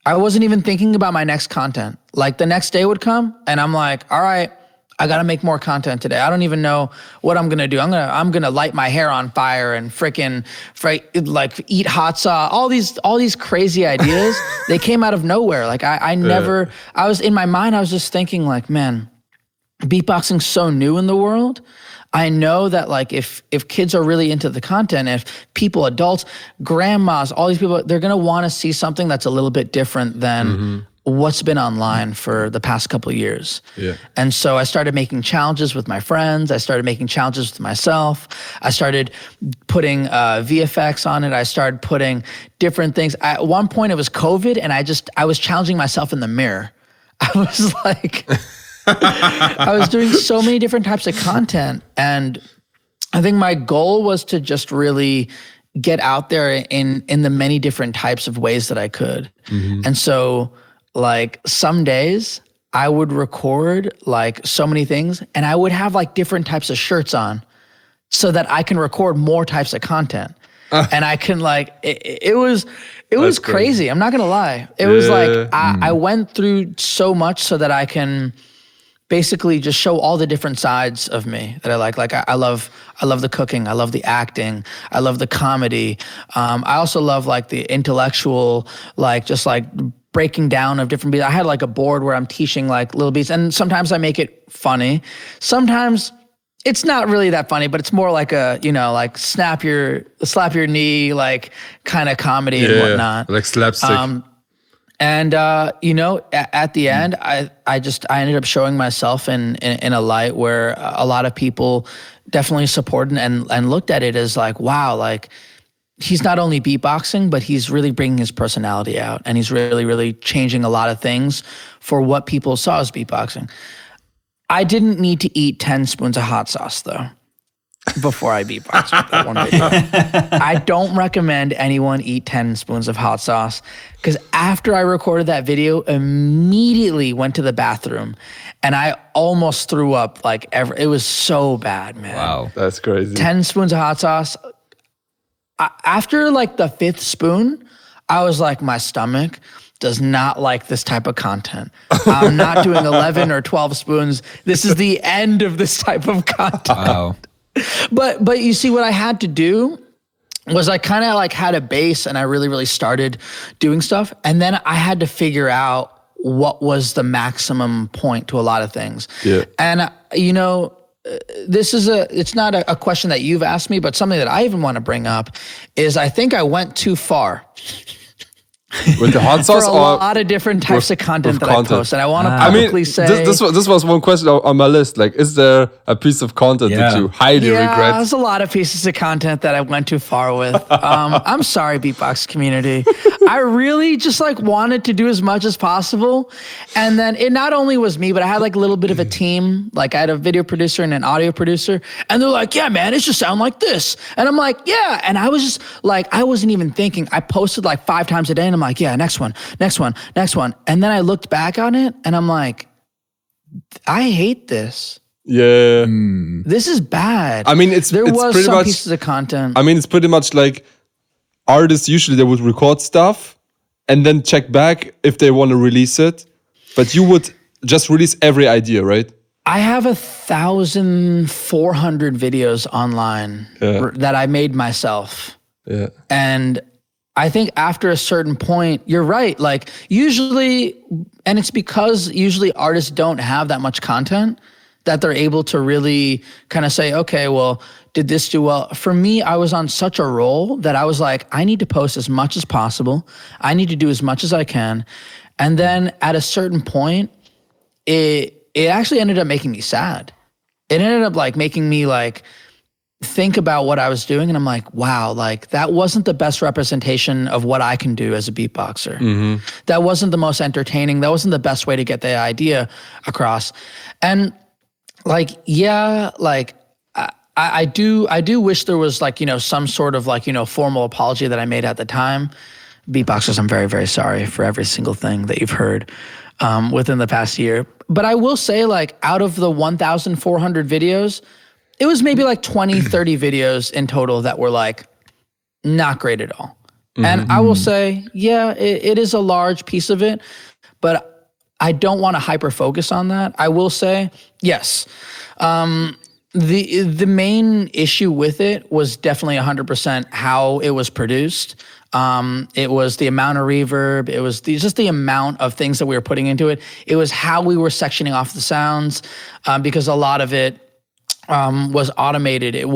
about my next content. Like the next day would come and I'm like, all right, I gotta make more content today. I don't even know what I'm gonna do. I'm gonna light my hair on fire and like eat hot sauce. All these crazy ideas, they came out of nowhere. Like I was in my mind, I was just thinking like, man, beatboxing's so new in the world. I know that like if kids are really into the content, if people, adults, grandmas, all these people, they're gonna wanna see something that's a little bit different than what's been online for the past couple of years. Yeah. And so I started making challenges with my friends. I started making challenges with myself. I started putting VFX on it. I started putting different things. At one point it was COVID and I was challenging myself in the mirror. I was like, I was doing so many different types of content. And I think my goal was to just really get out there in the many different types of ways that I could. And so like some days I would record like so many things and I would have like different types of shirts on so that I can record more types of content. And I can like, it was crazy. I'm not gonna lie. It was like, I went through so much so that I can basically just show all the different sides of me that I like. Like I love the cooking. I love the acting. I love the comedy. I also love like the intellectual, like just like breaking down of different beats. I had like a board where I'm teaching like little beats, and sometimes I make it funny. Sometimes it's not really that funny, but it's more like a, like slap your knee, like kind of comedy and whatnot. Like slapstick. And at the end, I ended up showing myself in a light where a lot of people definitely supported and looked at it as like, wow, like he's not only beatboxing, but he's really bringing his personality out, and he's really, really changing a lot of things for what people saw as beatboxing. I didn't need to eat 10 spoons of hot sauce though before I beatboxed with that one video. I don't recommend anyone eat 10 spoons of hot sauce, because after I recorded that video, immediately went to the bathroom and I almost threw up it was so bad, man. Wow. That's crazy. 10 spoons of hot sauce. After like the 5th spoon, I was like, my stomach does not like this type of content. I'm not doing 11 or 12 spoons. This is the end of this type of content. Wow. But you see, what I had to do was I kind of like had a base, and I really, really started doing stuff. And then I had to figure out what was the maximum point to a lot of things. Yeah. And it's not a question that you've asked me, but something that I even want to bring up is I think I went too far. With the hot sauce, for a lot of different types of content that I post, and I want to publicly say this was one question on my list. Like, is there a piece of content that you highly regret? There's a lot of pieces of content that I went too far with. I'm sorry, Beatbox community. I really just like wanted to do as much as possible, and then it not only was me, but I had like a little bit of a team. Like I had a video producer and an audio producer, and they're like, "Yeah, man, it should sound like this," and I'm like, "Yeah," and I was just like, I wasn't even thinking. I posted like 5 times a day, and I'm like, yeah, next one. And then I looked back on it and I'm like, I hate this. Yeah. This is bad. I mean, there was pretty some much pieces of content. I mean, it's pretty much like artists usually they would record stuff and then check back if they want to release it. But you would just release every idea, right? I have 1,400 videos online that I made myself. Yeah. And I think after a certain point, you're right. Like usually, and it's because usually artists don't have that much content that they're able to really kind of say, okay, well, did this do well? For me, I was on such a roll that I was like, I need to post as much as possible. I need to do as much as I can. And then at a certain point, it actually ended up making me sad. It ended up like making me like think about what I was doing, and I'm like, wow, like that wasn't the best representation of what I can do as a beatboxer. Mm-hmm. That wasn't the most entertaining. That wasn't the best way to get the idea across. And like, yeah, like I do wish there was like, some sort of like, formal apology that I made at the time. Beatboxers, I'm very, very sorry for every single thing that you've heard within the past year. But I will say, like, out of the 1,400 videos, it was maybe like 20, 30 videos in total that were like not great at all. Mm-hmm. And I will say, yeah, it is a large piece of it, but I don't want to hyper focus on that. I will say, yes, the main issue with it was definitely 100% how it was produced. It was the amount of reverb. It was just the amount of things that we were putting into it. It was how we were sectioning off the sounds, because a lot of it was automated. It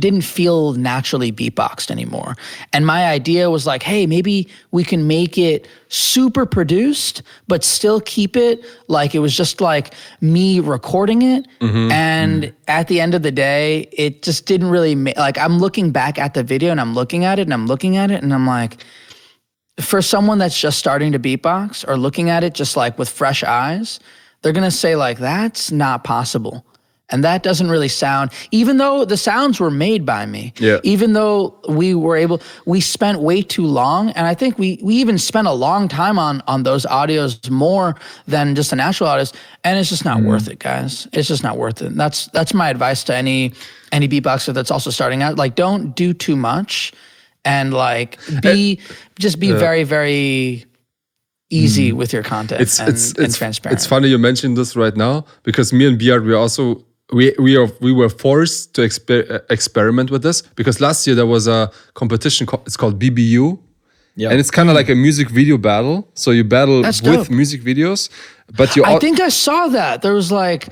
didn't feel naturally beatboxed anymore. And my idea was like, hey, maybe we can make it super produced, but still keep it like it was just like me recording it. Mm-hmm. And at the end of the day, it just didn't really like, I'm looking back at the video and I'm looking at it and I'm looking at it and I'm like, for someone that's just starting to beatbox or looking at it just like with fresh eyes, they're going to say like, that's not possible. And that doesn't really sound, even though the sounds were made by me, even though we spent way too long. And I think we even spent a long time on those audios more than just the natural audios. And it's just not worth it, guys. It's just not worth it. And that's my advice to any beatboxer that's also starting out. Like, don't do too much and like be very, very easy with your content and transparent. It's funny you mentioned this right now because me and B-Art, we were forced to experiment with this because last year there was a competition. It's called BBU, Yeah. And it's kind of like a music video battle. So you battle That's with dope. music videos, but you. I think I saw that. There was like,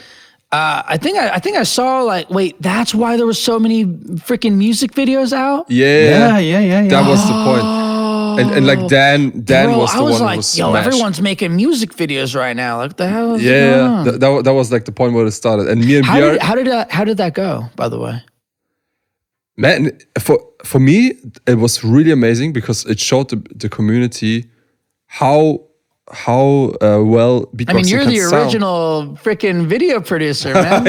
I think I saw like, wait, that's why there was so many freaking music videos out. Yeah. Yeah. That was the point. And like Dan Bro, was the I was one like, who was yo, smashed. everyone's making music videos right now. Like, the hell is going Yeah, on? that was like the point where it started. And me and How Björn, how did that go? By the way, man, for me, it was really amazing because it showed the community how well beatboxing I mean, you're can the sound. original freaking video producer, man.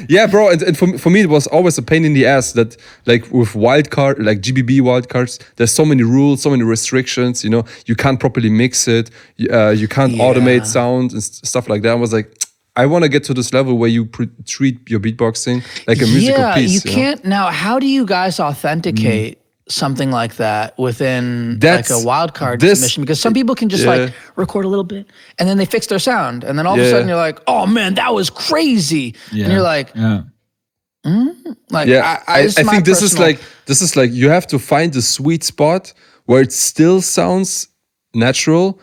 yeah, bro. And for me, it was always a pain in the ass that, like, with wildcard, like GBB wildcards, there's so many rules, so many restrictions. You know, you can't properly mix it. You can't automate sound and stuff like that. I was like, I want to get to this level where you treat your beatboxing like a musical piece. You can't. Now, how do you guys authenticate something like that within like a wildcard submission? Because some people can just like record a little bit and then they fix their sound, and then all of a sudden you're like, oh man, that was crazy, and you're like, I think this is like you have to find the sweet spot where it still sounds natural,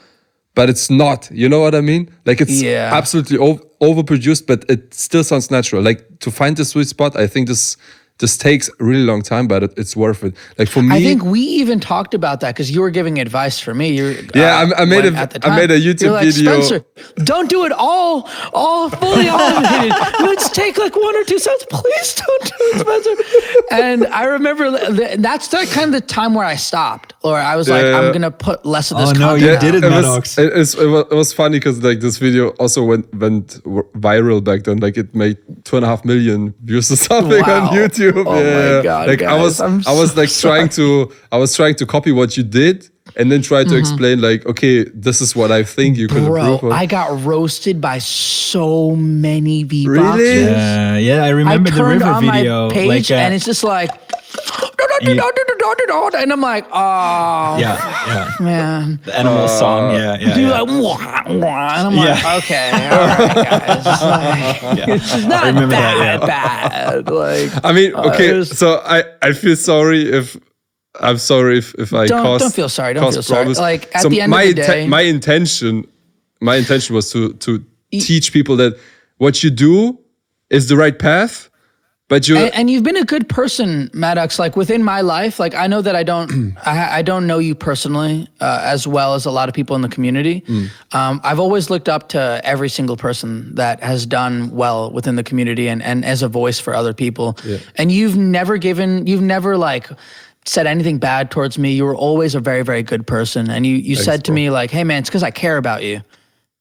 but it's not. You know what I mean? Like, it's absolutely overproduced, but it still sounds natural. Like, to find the sweet spot, I think this takes a really long time, but it's worth it. Like, for me, I think we even talked about that because you were giving advice for me. I made a YouTube video. Spencer, don't do it all fully automated. Let's take like 1 or 2 cents. Please don't do it, Spencer. And I remember that's the kind of the time where I stopped, or I was like, I'm gonna put less of this. Oh no, you did it, Madox. It was funny because like this video also went viral back then. Like, it made 2.5 million views or something on YouTube. Oh my God, like, guys, I was like trying to copy what you did and then try to explain, like, okay, this is what I think you could improve on. I got roasted by so many beatboxers. Really? Yeah, I remember the river on video. My page, and it's just like, and I'm like, oh, man, the animal song, Do like, and I'm like, okay, all right, guys, it's not bad. Like, I mean, okay, so I feel sorry if I caused. Don't feel sorry. Don't feel sorry. Problems. Like, at the end of the day, my intention was to teach people that what you do is the right path. But and you've been a good person, Madox. Like, within my life, like, I know that I don't know you personally as well as a lot of people in the community. I've always looked up to every single person that has done well within the community and as a voice for other people. And you've never like said anything bad towards me. You were always a very, very good person. And you said to me, like, hey man, it's because I care about you.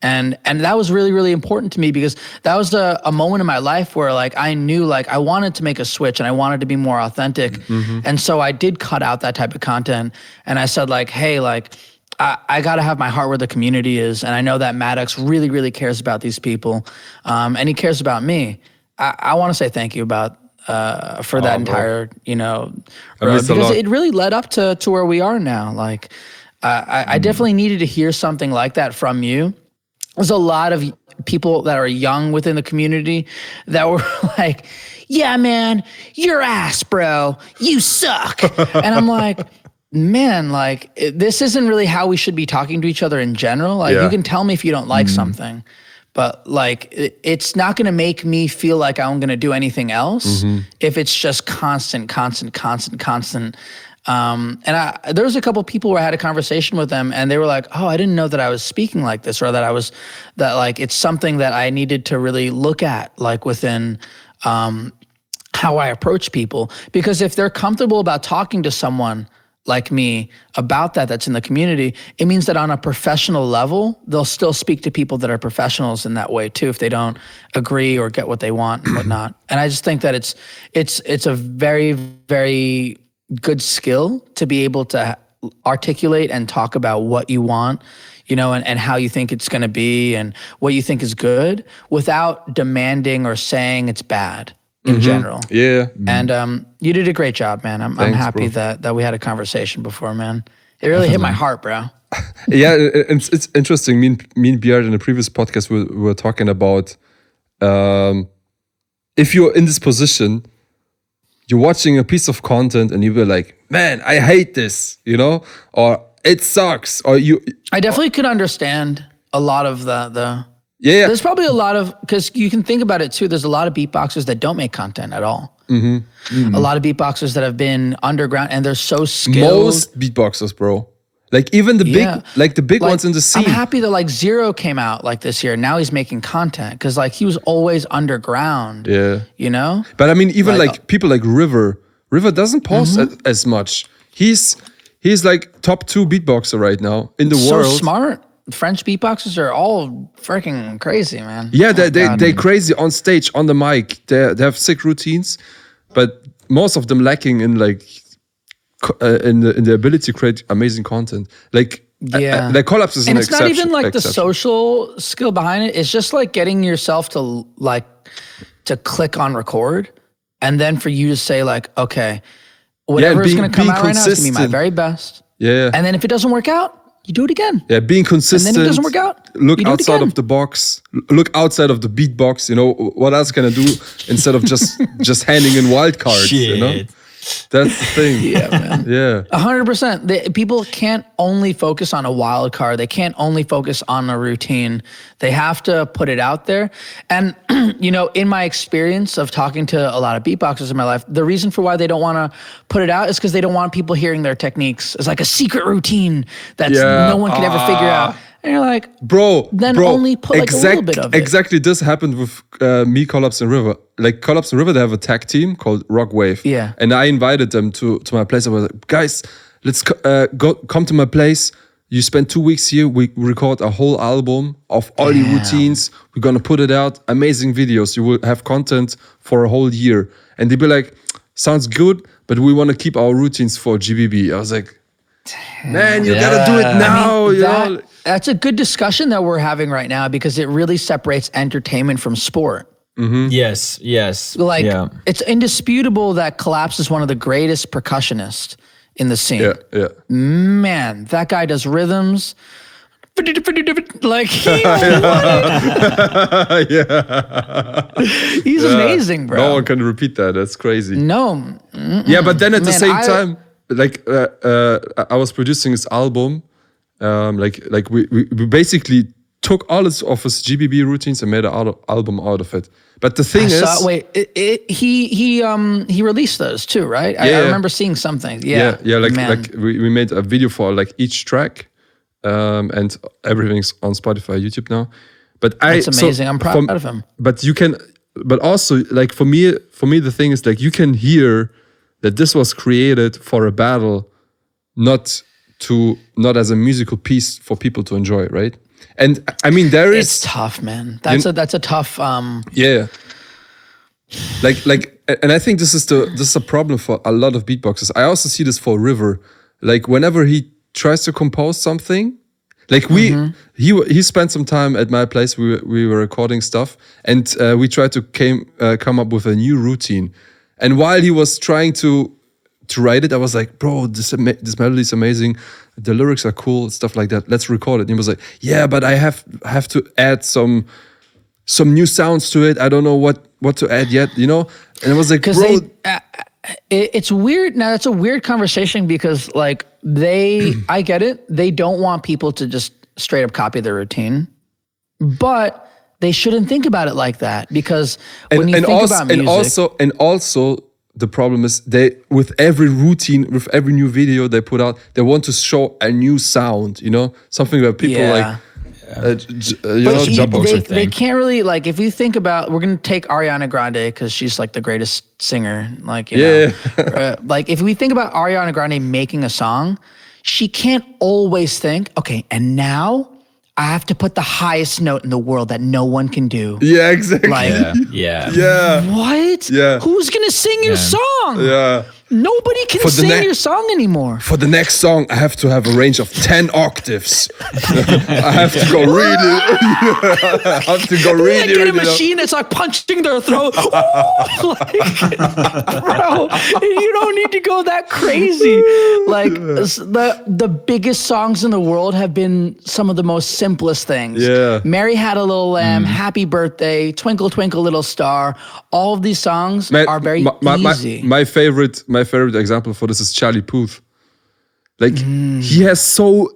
And that was really, really important to me because that was a moment in my life where, like, I knew, like, I wanted to make a switch and I wanted to be more authentic. And so I did cut out that type of content. And I said, like, hey, like, I got to have my heart where the community is. And I know that Madox really, really cares about these people. And he cares about me. I want to say thank you for that entire, road, because it really led up to where we are now. Like, I definitely needed to hear something like that from you. There's a lot of people that are young within the community that were like, yeah, man, you're ass, bro. You suck. And I'm like, man, like, this isn't really how we should be talking to each other in general. Like, you can tell me if you don't like something, but like, it's not going to make me feel like I'm going to do anything else if it's just constant. And there was a couple people where I had a conversation with them and they were like, oh, I didn't know that I was speaking like this, or that like, it's something that I needed to really look at, like, within how I approach people. Because if they're comfortable about talking to someone like me about that's in the community, it means that on a professional level, they'll still speak to people that are professionals in that way too, if they don't agree or get what they want and whatnot. And I just think that it's a very, very good skill to be able to articulate and talk about what you want, and how you think it's going to be and what you think is good without demanding or saying it's bad in general. Yeah. And you did a great job, man. I'm happy that we had a conversation before, man. It really hit my heart, bro. Yeah, it's interesting. Me and Björn in the previous podcast we were talking about if you're in this position, you're watching a piece of content and you were like, man, I hate this, or it sucks. Or I definitely could understand a lot of the. Yeah. There's probably a lot of, because you can think about it too. There's a lot of beatboxers that don't make content at all. A lot of beatboxers that have been underground and they're so skilled. Most beatboxers, bro. Like even the big ones in the scene. I'm happy that like Zero came out like this year. Now he's making content because like he was always underground. Yeah. You know? But I mean, even like people like River doesn't post as much. He's like top 2 beatboxer right now in the world. So smart. French beatboxers are all freaking crazy, man. Yeah, they crazy on stage, on the mic. They have sick routines, but most of them lacking in like in the ability to create amazing content. Like like Collapse is and an it's exception. not even like the social skill behind it. It's just like getting yourself to click on record, and then for you to say like, okay, whatever is going to come out right now is going to be my very best. Yeah, and then if it doesn't work out, you do it again. Yeah, being consistent. And then if it doesn't work out, look outside of the box. Look outside of the beatbox. You know, what else can I do instead of just handing in wildcards? Shit. You know, that's the thing. Yeah, man. Yeah, 100%. People can't only focus on a wild card. They can't only focus on a routine. They have to put it out there. And you know, in my experience of talking to a lot of beatboxers in my life, the reason for why they don't want to put it out is because they don't want people hearing their techniques. It's like a secret routine that no one could ever figure out. And you're like, bro, only put like a little bit of it. Exactly, this happened with me, Collapse, and River. Like Collapse and River, they have a tag team called Rock Wave. Yeah. And I invited them to my place. I was like, guys, let's come to my place. You spend 2 weeks here. We record a whole album of all your routines. We're gonna put it out. Amazing videos. You will have content for a whole year. And they'd be like, sounds good, but we want to keep our routines for GBB. I was like, man, you gotta do it now. I mean, that's a good discussion that we're having right now because it really separates entertainment from sport. Mm-hmm. Yes. Like, it's indisputable that Collapse is one of the greatest percussionists in the scene. Yeah. Man, that guy does rhythms. Like, he's amazing, bro. No one can repeat that. That's crazy. No. Yeah, but then at the same time, like I was producing his album. Like we basically took all of his GBB routines and made an album out of it. But the thing he released those too, right? I remember seeing something. Yeah. Like we made a video for like each track, and everything's on Spotify, YouTube now. But that's amazing. I'm proud of him. But you can, but also like for me, the thing is like you can hear that this was created for a battle, not as a musical piece for people to enjoy, right? And I mean, it's tough, man. That's a tough. Yeah. Like, and I think this is a problem for a lot of beatboxers. I also see this for River. Like whenever he tries to compose something, like he spent some time at my place. We were recording stuff, and we tried to come up with a new routine. And while he was trying to write it, I was like, bro, this melody is amazing. The lyrics are cool, stuff like that. Let's record it. And he was like, yeah, but I have to add some new sounds to it. I don't know what to add yet, you know? And I was like, bro. It's weird. Now, that's a weird conversation because like I get it. They don't want people to just straight up copy their routine, but they shouldn't think about it like that because when you think about music. And also, the problem is with every routine, with every new video they put out, they want to show a new sound, you know, something that people jump over. They can't really, like, if you think about, we're gonna take Ariana Grande because she's like the greatest singer, like, you know, like if we think about Ariana Grande making a song, she can't always think, okay, and now I have to put the highest note in the world that no one can do. Yeah, exactly. Like, what? Yeah. Who's gonna sing your song? Yeah. Nobody can sing your song anymore. For the next song, I have to have a range of 10 octaves. I have to go really. Get a machine that's like punching their throat. Like, bro, you don't need to go that crazy. Like the biggest songs in the world have been some of the most simplest things. Yeah. Mary Had a Little Lamb, Happy Birthday, Twinkle Twinkle Little Star. All of these songs are very easy. My favorite example for this is Charlie Puth. Like he has so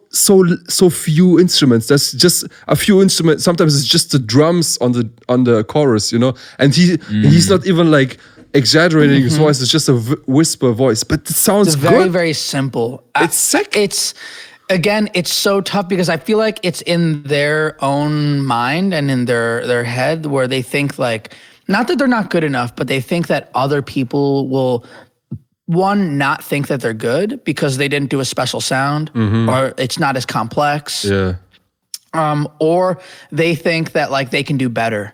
few instruments. There's just a few instruments. Sometimes it's just the drums on the chorus, you know. And he's not even like exaggerating his voice. It's just a whisper voice, but it sounds It's very, very simple. It's sick. Again, it's so tough because I feel like it's in their own mind and in their head where they think like, not that they're not good enough, but they think that other people will, one, not think that they're good because they didn't do a special sound or it's not as complex. Yeah. Or they think that like they can do better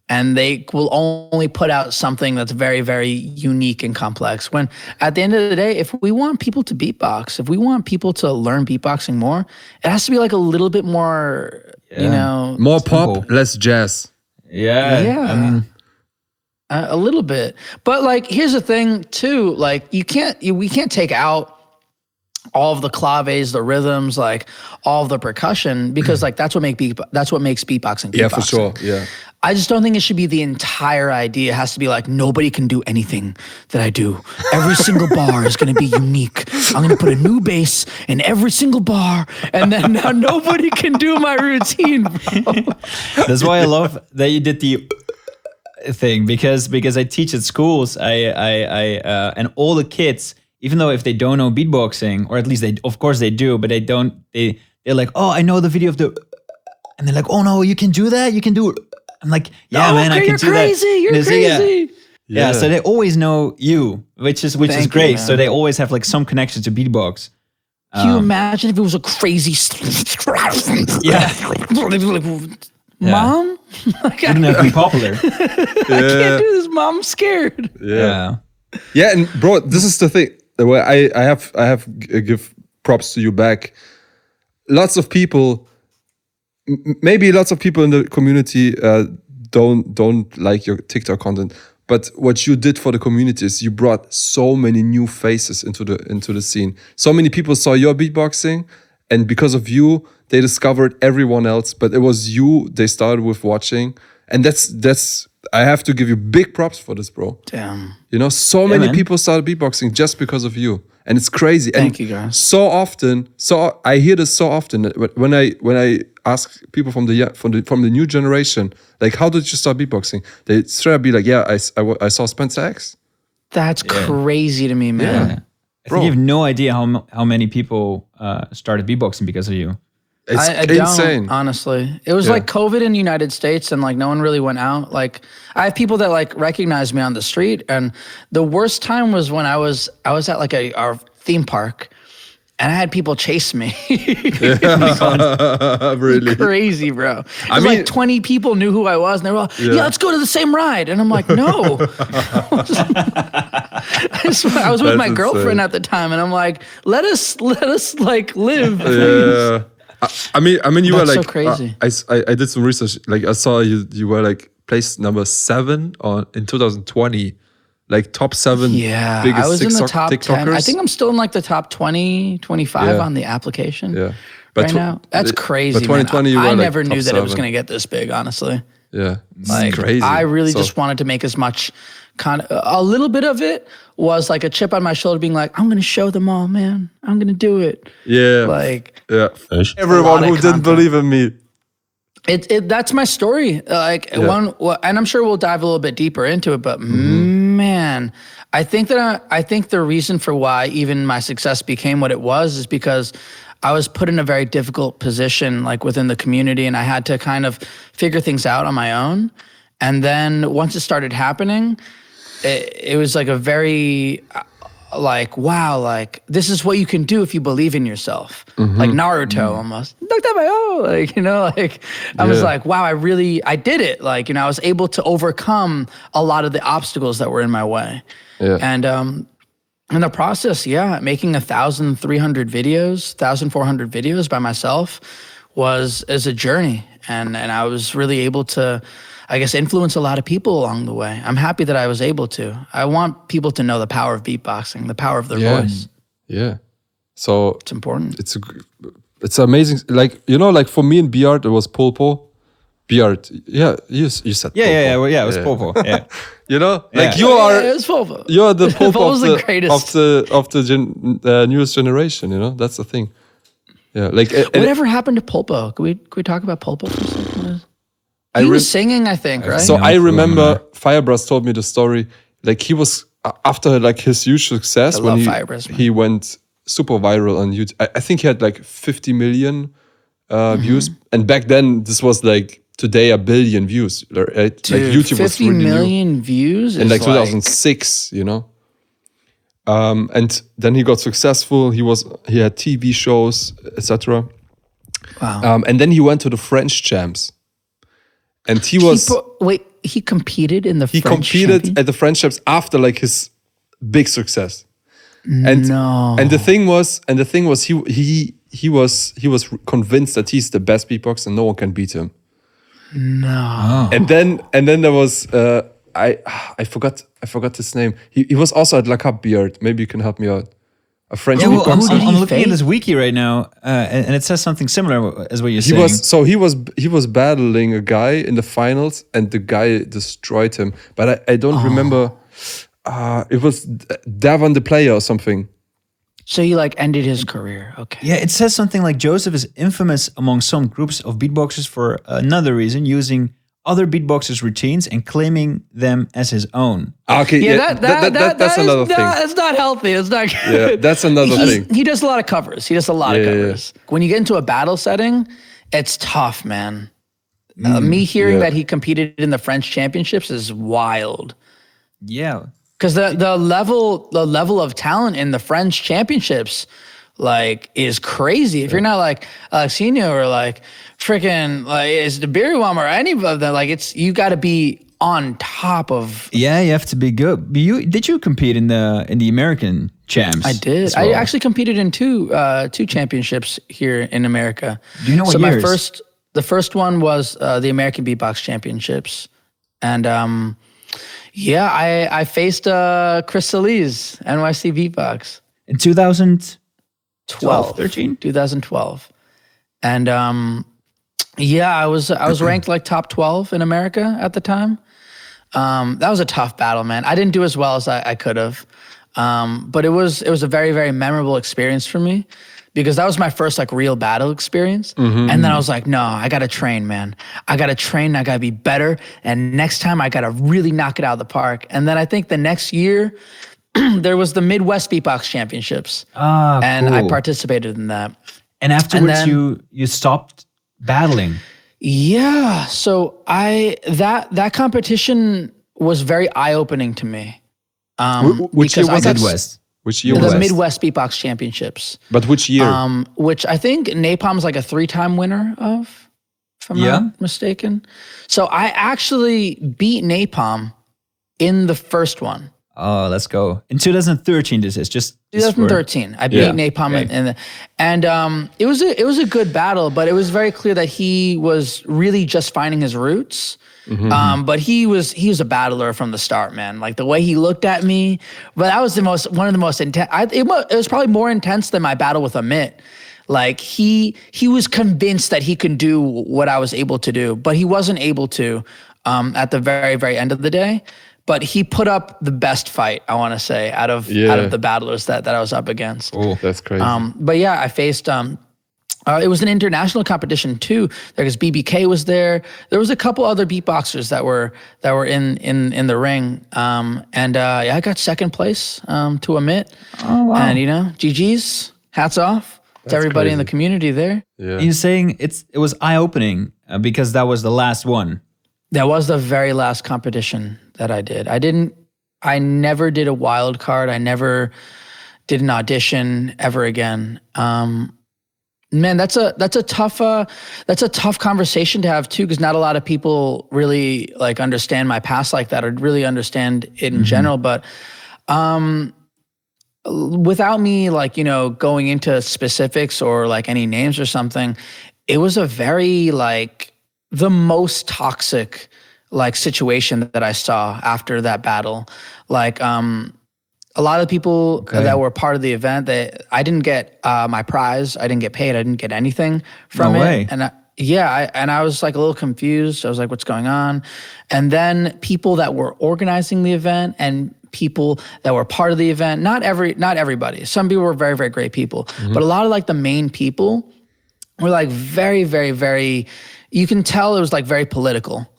and they will only put out something that's very, very unique and complex. When at the end of the day, if we want people to beatbox, if we want people to learn beatboxing more, it has to be like a little bit more, you know. More pop, less jazz. Yeah. I mean, a little bit. But like, here's the thing too, like we can't take out all of the claves, the rhythms, like all of the percussion, because like that's what makes beatboxing. Yeah, for sure. Yeah. I just don't think it should be the entire idea. It has to be like, nobody can do anything that I do. Every single bar is going to be unique. I'm going to put a new bass in every single bar, and then now nobody can do my routine, bro. That's why I love that you did the thing, because I teach at schools. And all the kids, even though if they don't know beatboxing, or at least of course they do, but they're like, oh, I know the video of the, and they're like, oh no, you can do that, you can do it. I'm like, yeah, man, I can do that. You're crazy. Yeah, so they always know you, which is great. You, so they always have like some connection to beatbox. Can you imagine if it was a crazy? Yeah. Mom, like, wouldn't that be popular? I can't do this, Mom. I'm scared. Yeah. And bro, this is the thing where I have give props to you back. Lots of people. Maybe lots of people in the community don't like your TikTok content, but what you did for the community is you brought so many new faces into the scene. So many people saw your beatboxing, and because of you, they discovered everyone else. But it was you they started with watching, and that's I have to give you big props for this, bro. Damn. You know, so many people started beatboxing just because of you, and it's crazy. Thank you, guys. So often, I hear this so often when I ask people from the new generation, like, how did you start beatboxing? They straight up be like, yeah, I saw Spencer X. That's crazy to me, man. Yeah. I think you have no idea how many people started beatboxing because of you. It's insane. Don't, honestly. It was like COVID in the United States and like no one really went out. Like I have people that like recognize me on the street, and the worst time was when I was at like our theme park and I had people chase me. Really? Crazy, bro. I mean, like 20 people knew who I was and they were like, yeah, let's go to the same ride. And I'm like, no. I was with my girlfriend at the time and I'm like, let us like live. Yeah. I mean, you were like so crazy. I did some research. Like I saw you were like placed number 7 in 2020, like top 7. Yeah, biggest I was in the top TikTokers. 10. I think I'm still in like the top 20, 25 on the application. Yeah, right now that's crazy. But 2020, man. you were I like never knew that 7. it was going to get this big. Honestly, yeah, like crazy. I really just wanted to make as much a little bit of it was like a chip on my shoulder being like, I'm going to show them all, man. I'm going to do it. Yeah. Like, everyone who didn't believe in me. That's my story. Like and I'm sure we'll dive a little bit deeper into it, but man, I think the reason for why even my success became what it was is because I was put in a very difficult position, like within the community, and I had to kind of figure things out on my own. And then once it started happening, it was like a very like, wow, like this is what you can do if you believe in yourself. Like Naruto almost. Like, you know, like I was like, wow, I did it. Like, you know, I was able to overcome a lot of the obstacles that were in my way. Yeah. And in the process, making 1,300 videos, 1,400 videos by myself is a journey. And I was really able to, I guess, influence a lot of people along the way. I'm happy that I was able to. I want people to know the power of beatboxing, the power of their voice. Yeah. So it's important. It's amazing. Like, you know, like for me in B-Art, it was Poolpo. B-Art. Yeah, you said. Yeah, Poolpo. it was Poolpo. Yeah. You know, Yeah. like you are. It was Poolpo. You're the Poolpo Poolpo's the greatest. of the newest generation. You know, that's the thing. Yeah, like whatever happened to Poolpo? Can we talk about Poolpo for a second? He was singing, I think, right? So I remember Firebrush told me the story. Like he was after like his huge success when he went super viral on YouTube. I think he had like 50 million views, and back then this was like today 1 billion views. Right? Dude, like YouTube 50 was really million new. views In like 2006, you know. And then he got successful. He had TV shows, etc. Wow. And then he went to the French champs, and he competed in the he French competed champion? at the French champs after like his big success. And the thing was he was convinced that he's the best beatboxer and no one can beat him. No. And then there was I forgot his name. He was also at La Cap B-Art. Maybe you can help me out. A French beatboxer. I'm looking at this wiki right now, and it says something similar as what you're saying. He was battling a guy in the finals, and the guy destroyed him. But I don't remember. It was Davon the player or something. So he like ended his career. Okay. Yeah, it says something like Joseph is infamous among some groups of beatboxers for another reason, using other beatboxers' routines and claiming them as his own. Okay, that's another thing. It's not healthy. It's not good. Yeah, that's another thing. He does a lot of covers. Covers. When you get into a battle setting, it's tough, man. Me hearing that he competed in the French championships is wild. Yeah. Because the level of talent in the French championships like is crazy. If you're not like Alexino or like freaking like is the Biriwam or any of them, like you got to be on top of. Yeah, you have to be good. Did you compete in the American champs? I did. Well? I actually competed in two championships here in America. Do you know what years? The first one was the American Beatbox Championships, and I faced Chris Solis, NYC Beatbox in 2012, 2012, and I was ranked like top 12 in America at the time. That was a tough battle, man. I didn't do as well as I could have, but it was a very, very memorable experience for me because that was my first like real battle experience. Mm-hmm. And then I was like, no, I gotta train, man. I gotta train. I gotta be better. And next time I gotta really knock it out of the park. And then I think the next year there was the Midwest Beatbox Championships, and I participated in that. And afterwards, you stopped battling. Yeah. So that competition was very eye-opening to me. Which year was Midwest? Which year was the Midwest Beatbox Championships? But which year? Which I think Napalm's like a 3-time winner of, if I'm not mistaken. So I actually beat Napalm in the first one. Oh, let's go. In 2013, this is just 2013. I beat Napalm, and it was a good battle, but it was very clear that he was really just finding his roots. Mm-hmm. But he was a battler from the start, man. Like the way he looked at me, but that was one of the most intense. It was probably more intense than my battle with Amit. Like he was convinced that he could do what I was able to do, but he wasn't able to at the very, very end of the day. But he put up the best fight, I want to say, out of the battlers that I was up against. Oh, that's crazy. But yeah, I faced. It was an international competition too, because BBK was there. There was a couple other beatboxers that were in the ring, I got second place to Amit. Oh wow! And GG's, hats off to everybody in the community there. Yeah. You're saying it was eye opening because that was the last one. That was the very last competition that I did. I never did a wild card. I never did an audition ever again. Man, that's a tough conversation to have too, because not a lot of people really like understand my past like that or really understand it in general. But without me like, going into specifics or like any names or something, it was a very like the most toxic like situation that I saw after that battle. Like a lot of people that were part of the event, that I didn't get my prize, I didn't get paid, I didn't get anything from it. and I was like a little confused. I was like, what's going on? And then people that were organizing the event and people that were part of the event, not everybody. Some people were very, very great people, but a lot of like the main people were like very, very, very, you can tell it was like very political.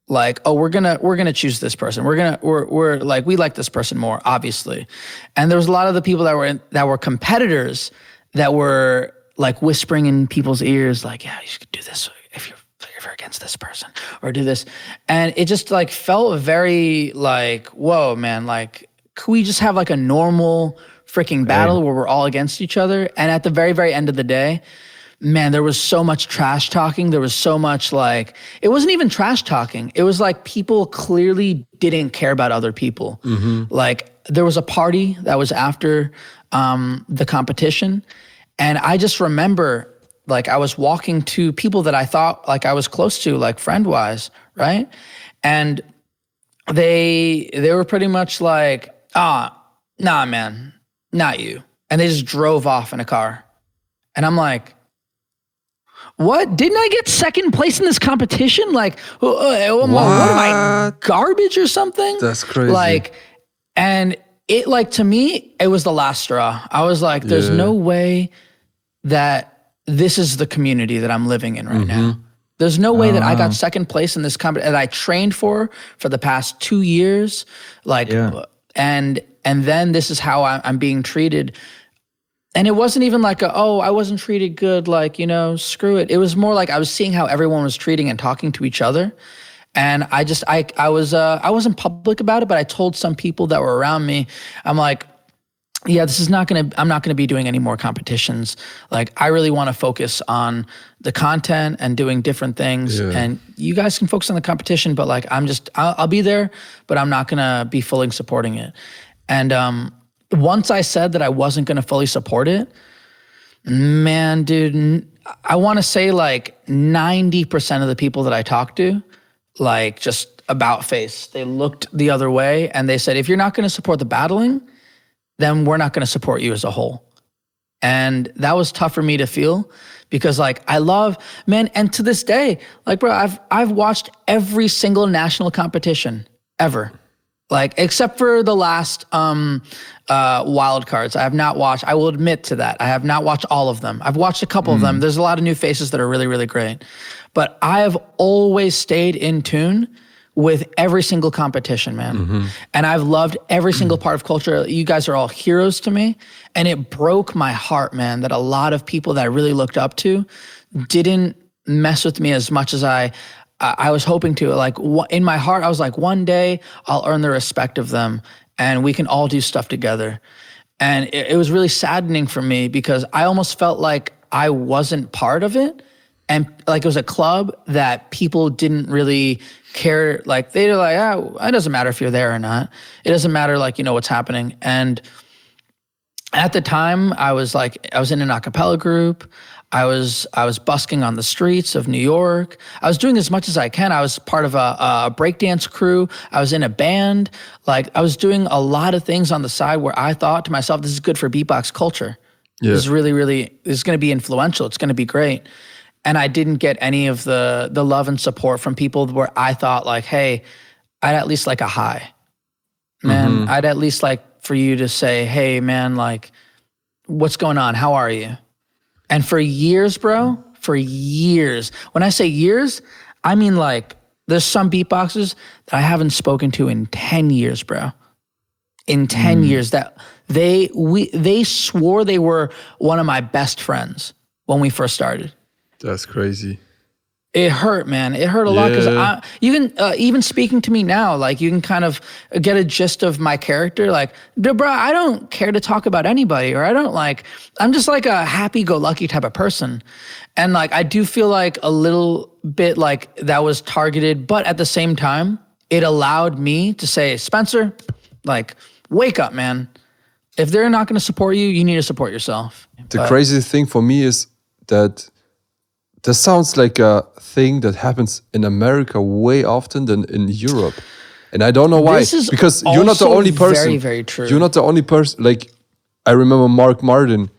Like, oh, we're gonna choose this person. We're like, we like this person more, obviously. And there was a lot of the people that were competitors that were like whispering in people's ears, like, yeah, you should do this if you're against this person, or do this. And it just like felt very like, whoa, man, like, could we just have like a normal freaking battle where we're all against each other? And at the very, very end of the day, man, there was so much trash talking. There was so much like, it wasn't even trash talking. It was like people clearly didn't care about other people. Like there was a party that was after the competition. And I just remember like I was walking to people that I thought like I was close to, like friend-wise, right? And they were pretty much like, nah, man, not you. And they just drove off in a car. And I'm like, what? Didn't I get second place in this competition? Like, what am I, garbage or something? That's crazy. Like, and it like, to me, it was the last straw. I was like, there's no way that this is the community that I'm living in right now. There's no way that I got second place in this competition that I trained for the past 2 years. Like, and then this is how I'm being treated. And it wasn't even like I wasn't treated good, like, you know, screw it. It was more like I was seeing how everyone was treating and talking to each other. And I wasn't public about it, but I told some people that were around me, I'm like, yeah, I'm not gonna be doing any more competitions. Like, I really wanna focus on the content and doing different things. And you guys can focus on the competition, but like, I'll be there, but I'm not gonna be fully supporting it. And once I said that I wasn't gonna fully support it, man, dude, I wanna say like 90% of the people that I talked to, like just about face, they looked the other way and they said, if you're not gonna support the battling, then we're not gonna support you as a whole. And that was tough for me to feel because like I love, man, and to this day, like bro, I've watched every single national competition ever. Like except for the last wild cards. I have not watched, I will admit to that. I have not watched all of them. I've watched a couple of them. There's a lot of new faces that are really, really great. But I have always stayed in tune with every single competition, man. And I've loved every single part of culture. You guys are all heroes to me. And it broke my heart, man, that a lot of people that I really looked up to didn't mess with me as much as I was hoping to. Like in my heart, I was like, one day I'll earn the respect of them and we can all do stuff together. And it was really saddening for me because I almost felt like I wasn't part of it. And like it was a club that people didn't really care. Like they were like, it doesn't matter if you're there or not. It doesn't matter, like, you know, what's happening. And at the time I was in an a cappella group. I was busking on the streets of New York. I was doing as much as I can. I was part of a breakdance crew. I was in a band. Like I was doing a lot of things on the side where I thought to myself, this is good for beatbox culture. This is really, really, this is going to be influential. It's going to be great. And I didn't get any of the love and support from people where I thought like, hey, I'd at least like a hi. Man, I'd at least like for you to say, hey man, like, what's going on? How are you? And for years, bro, for years, when I say years, I mean like there's some beatboxers that I haven't spoken to in 10 years, bro. In 10 years that they swore they were one of my best friends when we first started. That's crazy. It hurt, man. It hurt a lot because you can, even speaking to me now, like you can kind of get a gist of my character. Like, bro, I don't care to talk about anybody, or I'm just like a happy-go-lucky type of person. And like, I do feel like a little bit like that was targeted, but at the same time, it allowed me to say, Spencer, like, wake up, man. If they're not going to support you, you need to support yourself. The crazy thing for me is that this sounds like a thing that happens in America way often than in Europe. And I don't know why. Because you're not the only person. Very, very true. You're not the only person. Like, I remember Mark Martin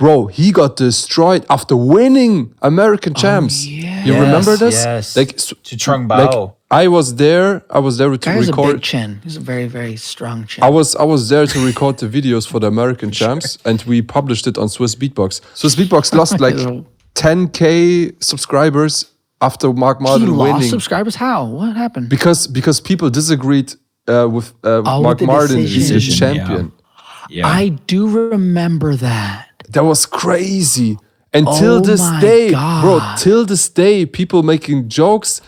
bro, he got destroyed after winning American champs. yeah. You remember this? Yes. Like, To Trung like Bao. I was there to Guy has a record. big chin. He's a very, very strong chin. I was there to record the videos for the American champs, and we published it on Swissbeatbox. Swissbeatbox lost like 10K subscribers after Mark he Martin lost winning subscribers? How? What happened? because people disagreed with Mark the Martin decision. as champion. Yeah. I do remember that. That was crazy. And till Oh this my day, God. bro, till this day, people making jokes.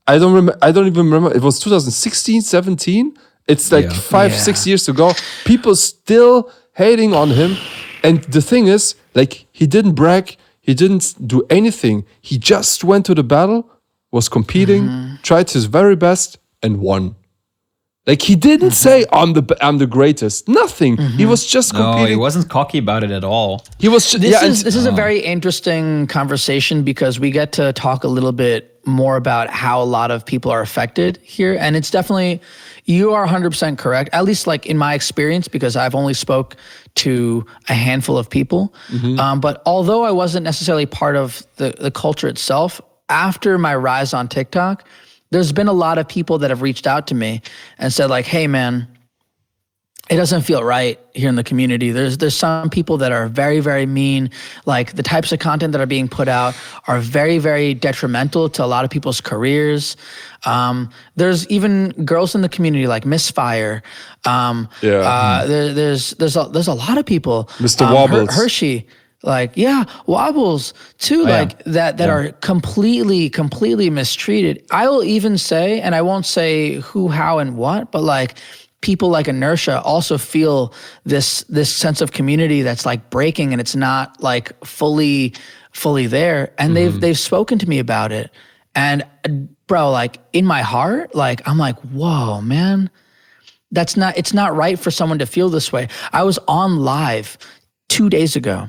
I don't even remember. It was 2016, 17. It's like 5-6 years ago. People still hating on him. And the thing is, like, he didn't brag. He didn't do anything. He just went to the battle, was competing, tried his very best, and won. Like, he didn't say I'm the greatest. Nothing. He was just No, competing. he wasn't cocky about it at all. He was just, This is a very interesting conversation because we get to talk a little bit more about how a lot of people are affected here. And it's definitely, you are 100% correct, at least like in my experience, because I've only spoke to a handful of people. But although I wasn't necessarily part of the culture itself, after my rise on TikTok, there's been a lot of people that have reached out to me and said like, hey man, it doesn't feel right here in the community. There's some people that are very, very mean. Like the types of content that are being put out are very, very detrimental to a lot of people's careers. There's even girls in the community like Misfire. There's a lot of people. Mr. Wobbles. Hershey. Like, yeah, Wobbles too, that are completely mistreated. I will even say, and I won't say who, how, and what, but like people like Inertia also feel this sense of community that's like breaking and it's not like fully there. And they've spoken to me about it. And bro, like in my heart, like I'm like, whoa, man, it's not right for someone to feel this way. I was on live 2 days ago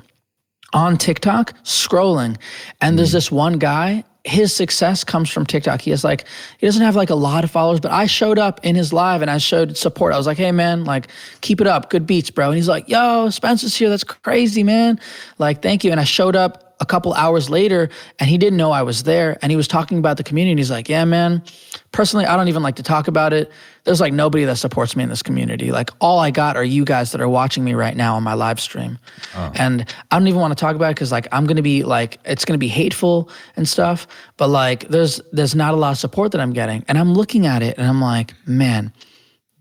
on TikTok scrolling, and there's this one guy, his success comes from TikTok. He doesn't have like a lot of followers, but I showed up in his live and I showed support. I was like, hey man, like keep it up, good beats, bro. And he's like, yo, Spencer's here, that's crazy, man. Like, thank you. And I showed up a couple hours later and he didn't know I was there, and he was talking about the community. And he's like, yeah, man, personally, I don't even like to talk about it. There's like nobody that supports me in this community. Like all I got are you guys that are watching me right now on my live stream. And I don't even want to talk about it because like I'm gonna be like, it's gonna be hateful and stuff. But like there's not a lot of support that I'm getting. And I'm looking at it and I'm like, man,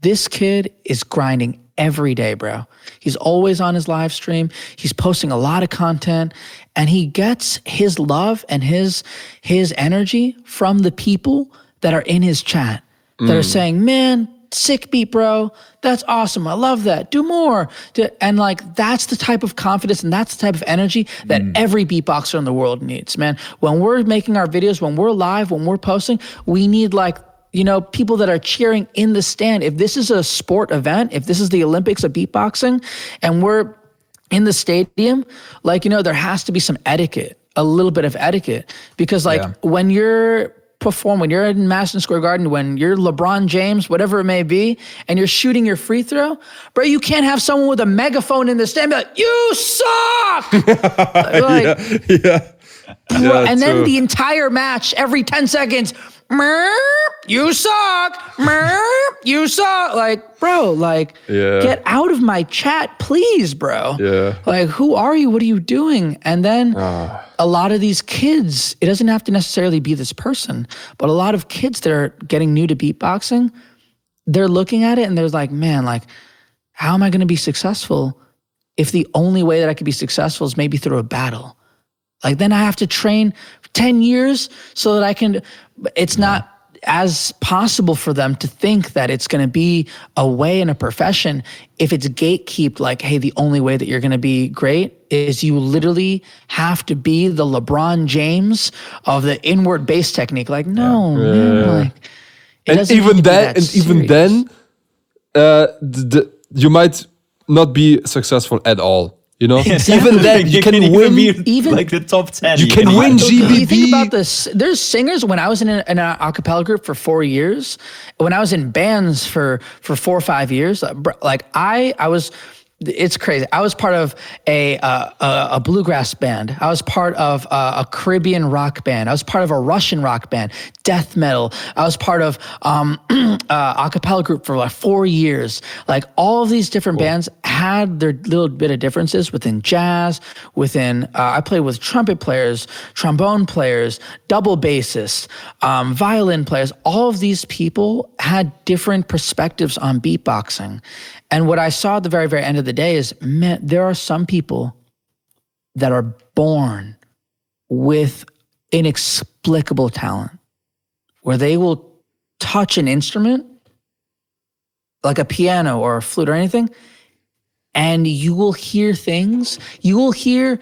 this kid is grinding every day, bro. He's always on his live stream. He's posting a lot of content, and he gets his love and his energy from the people that are in his chat that are saying, man, sick beat, bro. That's awesome. I love that. Do more. And like, that's the type of confidence and that's the type of energy that every beatboxer in the world needs, man. When we're making our videos, when we're live, when we're posting, we need like, you know, people that are cheering in the stand. If this is a sport event, if this is the Olympics of beatboxing and we're in the stadium, like, you know, there has to be some etiquette, a little bit of etiquette, because like when you're in Madison Square Garden, when you're LeBron James, whatever it may be, and you're shooting your free throw, bro, you can't have someone with a megaphone in the stand be like, you suck! Bro, and then the entire match, every 10 seconds, you suck, you suck. Like, bro, like, get out of my chat, please, bro. Yeah. Like, who are you? What are you doing? And then a lot of these kids, it doesn't have to necessarily be this person, but a lot of kids that are getting new to beatboxing, they're looking at it and they're like, man, like, how am I going to be successful if the only way that I could be successful is maybe through a battle? Like, then I have to train for 10 years so that I can, it's not as possible for them to think that it's going to be a way in a profession if it's gatekept, like, hey, the only way that you're going to be great is you literally have to be the LeBron James of the inward bass technique. Like, no, man, like, and even then, you might not be successful at all. You know, even then you can win. Even like the top 10. You can win GBB. You think about this. There's singers. When I was in an a cappella group for 4 years, when I was in bands for 4 or 5 years, like I was it's crazy. I was part of a bluegrass band. I was part of a Caribbean rock band. I was part of a Russian rock band, death metal. I was part of a cappella group for like 4 years. Like all of these different bands had their little bit of differences within jazz, within, I played with trumpet players, trombone players, double bassists, violin players. All of these people had different perspectives on beatboxing. And what I saw at the very, very end of the day is, man, there are some people that are born with inexplicable talent where they will touch an instrument like a piano or a flute or anything, and you will hear things. You will hear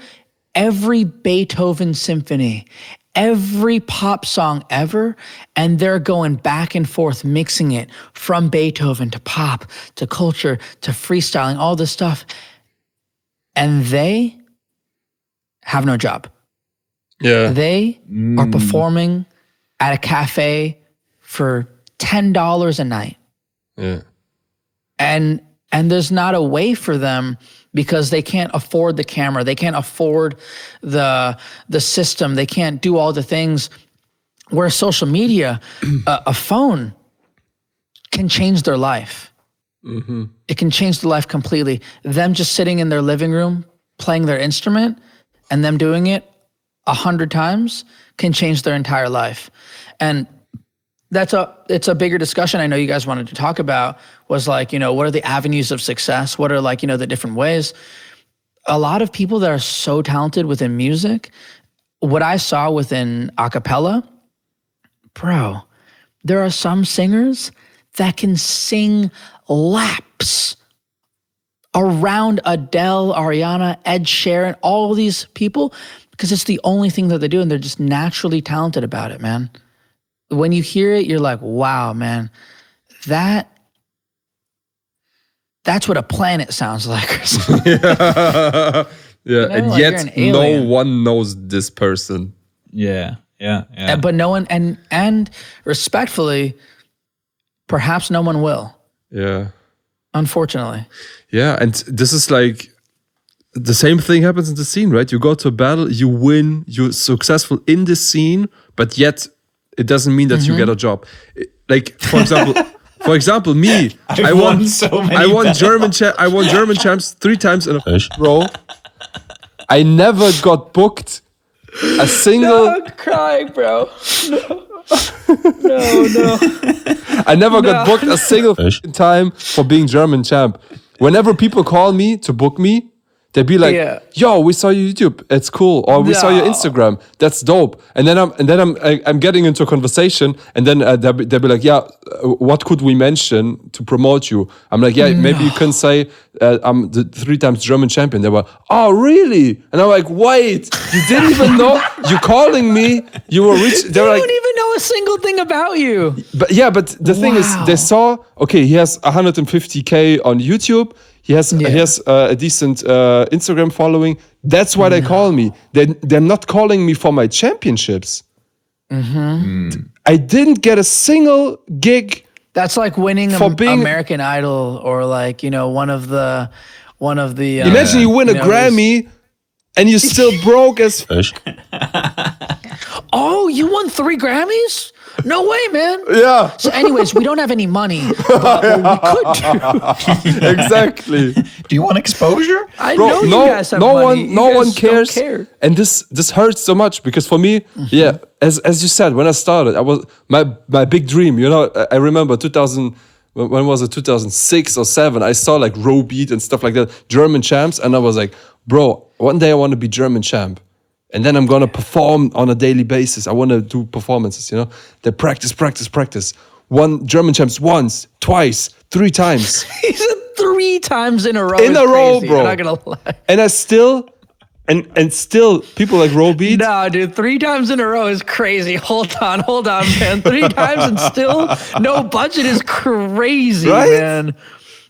every Beethoven symphony, every pop song ever, and they're going back and forth, mixing it from Beethoven to pop, to culture, to freestyling, all this stuff. And they have no job. Yeah. They are performing at a cafe for $10 a night. Yeah. And there's not a way for them because they can't afford the camera. They can't afford the system. They can't do all the things where social media, a phone can change their life. Mm-hmm. It can change their life completely. Them just sitting in their living room, playing their instrument, and them doing it 100 times can change their entire life. And it's a bigger discussion I know you guys wanted to talk about, was like, what are the avenues of success? What are like, the different ways? A lot of people that are so talented within music, what I saw within a cappella, bro, there are some singers that can sing laps around Adele, Ariana, Ed Sheeran, all these people, because it's the only thing that they do, and they're just naturally talented about it, man. When you hear it, you're like, wow, man, that's what a planet sounds like. Yeah. And like yet no one knows this person. Yeah. But no one, and respectfully, perhaps no one will. Yeah. Unfortunately. Yeah, and this is like, the same thing happens in the scene, right? You go to a battle, you win, you're successful in this scene, but yet it doesn't mean that you get a job. Like, for example, me, I won German champs 3 times in a row. I never got booked a single. No, I'm crying, bro. No. I never got booked a single time for being German champ. Whenever people call me to book me, they'd be like, "Yo, we saw your YouTube. It's cool." Or "We saw your Instagram. That's dope." And then I'm getting into a conversation, and then they'll be like, "Yeah, what could we mention to promote you?" I'm like, "Yeah, maybe you can say I'm the 3 times German champion." They were, "Oh, really?" And I'm like, "Wait, you didn't even know? You calling me? You were rich?" They were like, don't even know a single thing about you. But the thing is, they saw, okay, he has 150K on YouTube. He has a decent Instagram following. That's why they call me. They're not calling me for my championships. I didn't get a single gig. That's like winning American Idol, or like, one of the. Imagine you win a Grammy and you're still broke as fish. Oh, you won 3 Grammys? No way, man. Yeah. So anyways, we don't have any money, but we could do. Exactly. Do you want exposure? I know you guys have money. No one cares. And this hurts so much, because for me, as you said, when I started, I was my big dream, I remember 2000, when was it, 2006 or 7, I saw like Row Beat and stuff like that, German champs, and I was like, bro, one day I want to be German champ. And then I'm going to perform on a daily basis. I want to do performances, They practice. Won German champs once, twice, 3 times. He said 3 times in a row. In a row, bro. I'm not going to lie. And I still, and still, people like Row Beat. No, dude, 3 times in a row is crazy. Hold on, man. 3 times and still no budget is crazy, right? Man.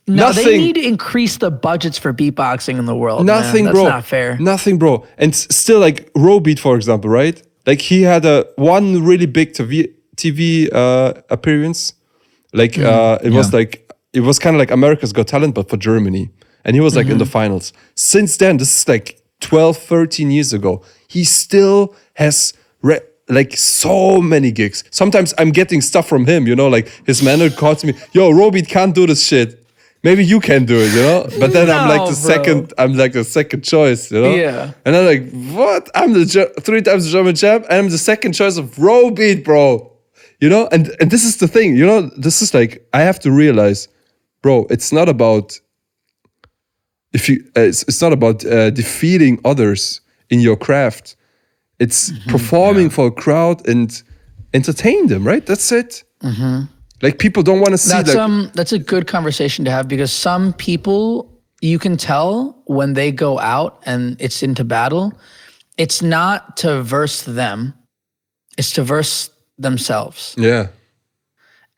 No, they need to increase the budgets for beatboxing in the world. Nothing, man. bro. That's not fair. Nothing, bro. And still, like Row Beat, for example, right? Like he had one really big TV appearance. Like it was kind of like America's Got Talent, but for Germany. and he was like in the finals. Since then, this is like 12, 13 years ago. He still has like so many gigs. Sometimes I'm getting stuff from him, you know, like his manager calls me, yo, Robeat can't do this shit. Maybe you can do it, you know? But then I'm like the second choice, you know? Yeah. And I'm like, what? I'm the 3 times German champ, and I'm the second choice of Robeat, bro. You know? And this is the thing, you know? This is like, I have to realize, bro, it's not about it's not about defeating others in your craft. It's performing for a crowd and entertain them, right? That's it. Like people don't want to see that. That's a good conversation to have, because some people, you can tell when they go out and it's into battle, it's not to verse them, it's to verse themselves. Yeah.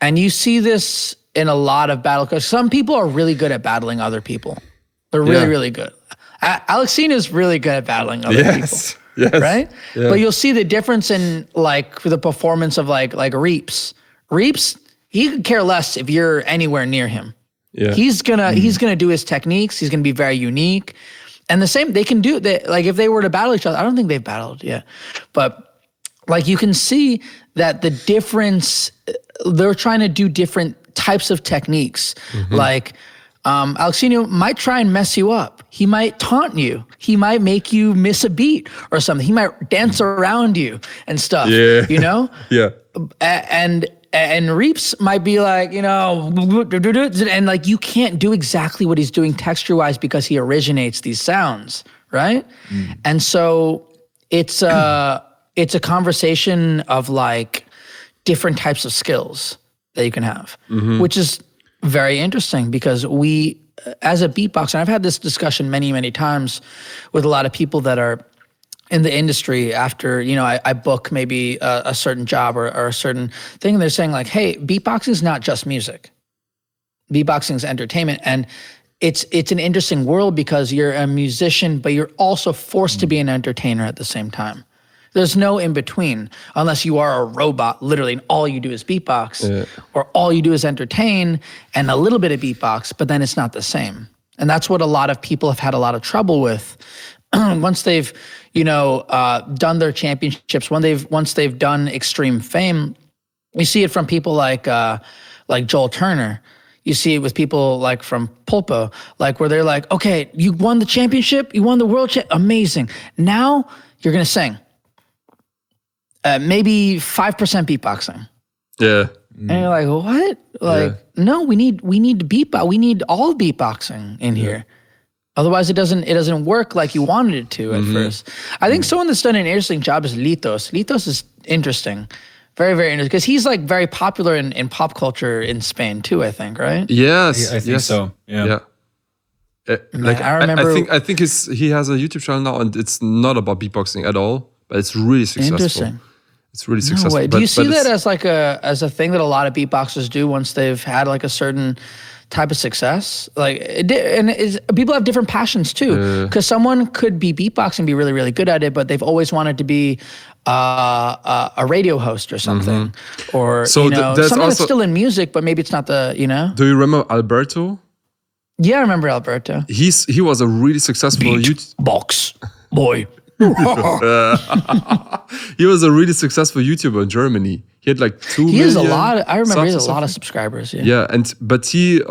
And you see this in a lot of battle, because some people are really good at battling other people. They're really, really good. Alexina is really good at battling other people. Yes. Right? Yeah. But you'll see the difference in like the performance of like Reeps. Reeps, he could care less if you're anywhere near him. Yeah. He's gonna do his techniques. He's gonna be very unique. And the same, they can do that. Like if they were to battle each other, I don't think they've battled yet, but like you can see that the difference, they're trying to do different types of techniques. Like Alexino might try and mess you up. He might taunt you. He might make you miss a beat or something. He might dance around you and stuff. Yeah. You know? Yeah. And Reeps might be like, you know, and like you can't do exactly what he's doing texture-wise because he originates these sounds, right? And so it's a conversation of like different types of skills that you can have, which is very interesting, because we, as a beatboxer, and I've had this discussion many, many times with a lot of people that are in the industry after, you know, I book maybe a certain job or a certain thing, and they're saying like, hey, beatboxing is not just music. Beatboxing is entertainment. And it's an interesting world because you're a musician, but you're also forced to be an entertainer at the same time. There's no in between, unless you are a robot, literally, and all you do is beatbox, or all you do is entertain and a little bit of beatbox, but then it's not the same. And that's what a lot of people have had a lot of trouble with. Once they've, you know, done their championships, once they've done extreme fame, you see it from people like Joel Turner. You see it with people like from Poolpo, like where they're like, okay, you won the championship, you won the world amazing. Now you're gonna sing. Maybe 5% beatboxing. Yeah. And you're like, what? Like, no, we need beatbox. We need all beatboxing in here. Otherwise, it doesn't work like you wanted it to at first. I think someone that's done an interesting job is Litos. Litos is interesting. Very, very interesting. Because he's like very popular in pop culture in Spain too, I think, right? Yes. I think so. Yeah. Like I remember, I think he has a YouTube channel now, and it's not about beatboxing at all, but it's really successful. Interesting. It's really successful. Do you see that as like as a thing that a lot of beatboxers do once they've had like a certain type of success? Like, people have different passions too. Because someone could be beatboxing, be really, really good at it, but they've always wanted to be a radio host or something, or so you know, something also, that's still in music, but maybe it's not the, you know. Do you remember Alberto? Yeah, I remember Alberto. He was a really successful Beatbox boy. He was a really successful YouTuber in Germany. He had like 2 million. He has a lot. I remember he has a lot of subscribers. Yeah. Yeah, but his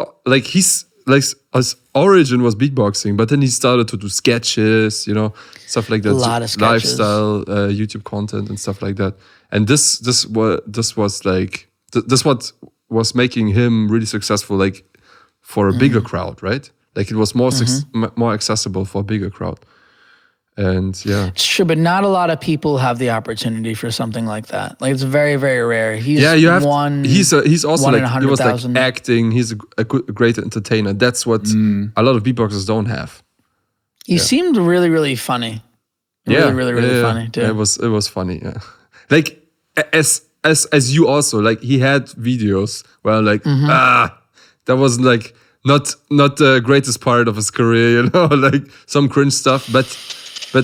origin was beatboxing, but then he started to do sketches, you know, stuff like that. A lot of sketches. Lifestyle, YouTube content and stuff like that. And this what was making him really successful, like for a bigger crowd, right? Like it was more accessible for a bigger crowd. And yeah, it's true, but not a lot of people have the opportunity for something like that. Like it's very, very rare. He's also like, he was like acting. He's a great entertainer. That's what a lot of beatboxers don't have. He seemed really, really funny. Really funny too. Yeah, it was funny. Yeah, like as you also, like he had videos where like that was like not the greatest part of his career, you know, like some cringe stuff, but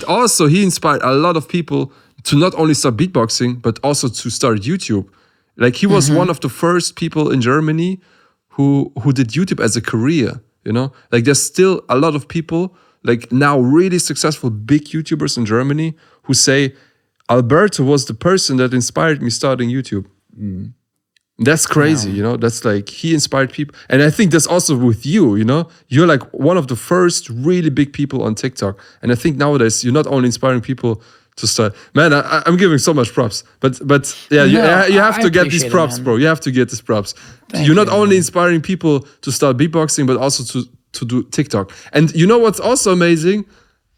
also he inspired a lot of people to not only start beatboxing, but also to start YouTube. Like he was one of the first people in Germany who did YouTube as a career, you know? Like there's still a lot of people, like now really successful big YouTubers in Germany who say, Alberto was the person that inspired me starting YouTube. That's crazy, you know? That's like, he inspired people. And I think that's also with you, you know? You're like one of the first really big people on TikTok. And I think nowadays you're not only inspiring people to start. Man, I'm giving so much props. But yeah, you have to get these props, bro. You have to get these props. You're not only inspiring people to start beatboxing, but also to do TikTok. And you know what's also amazing?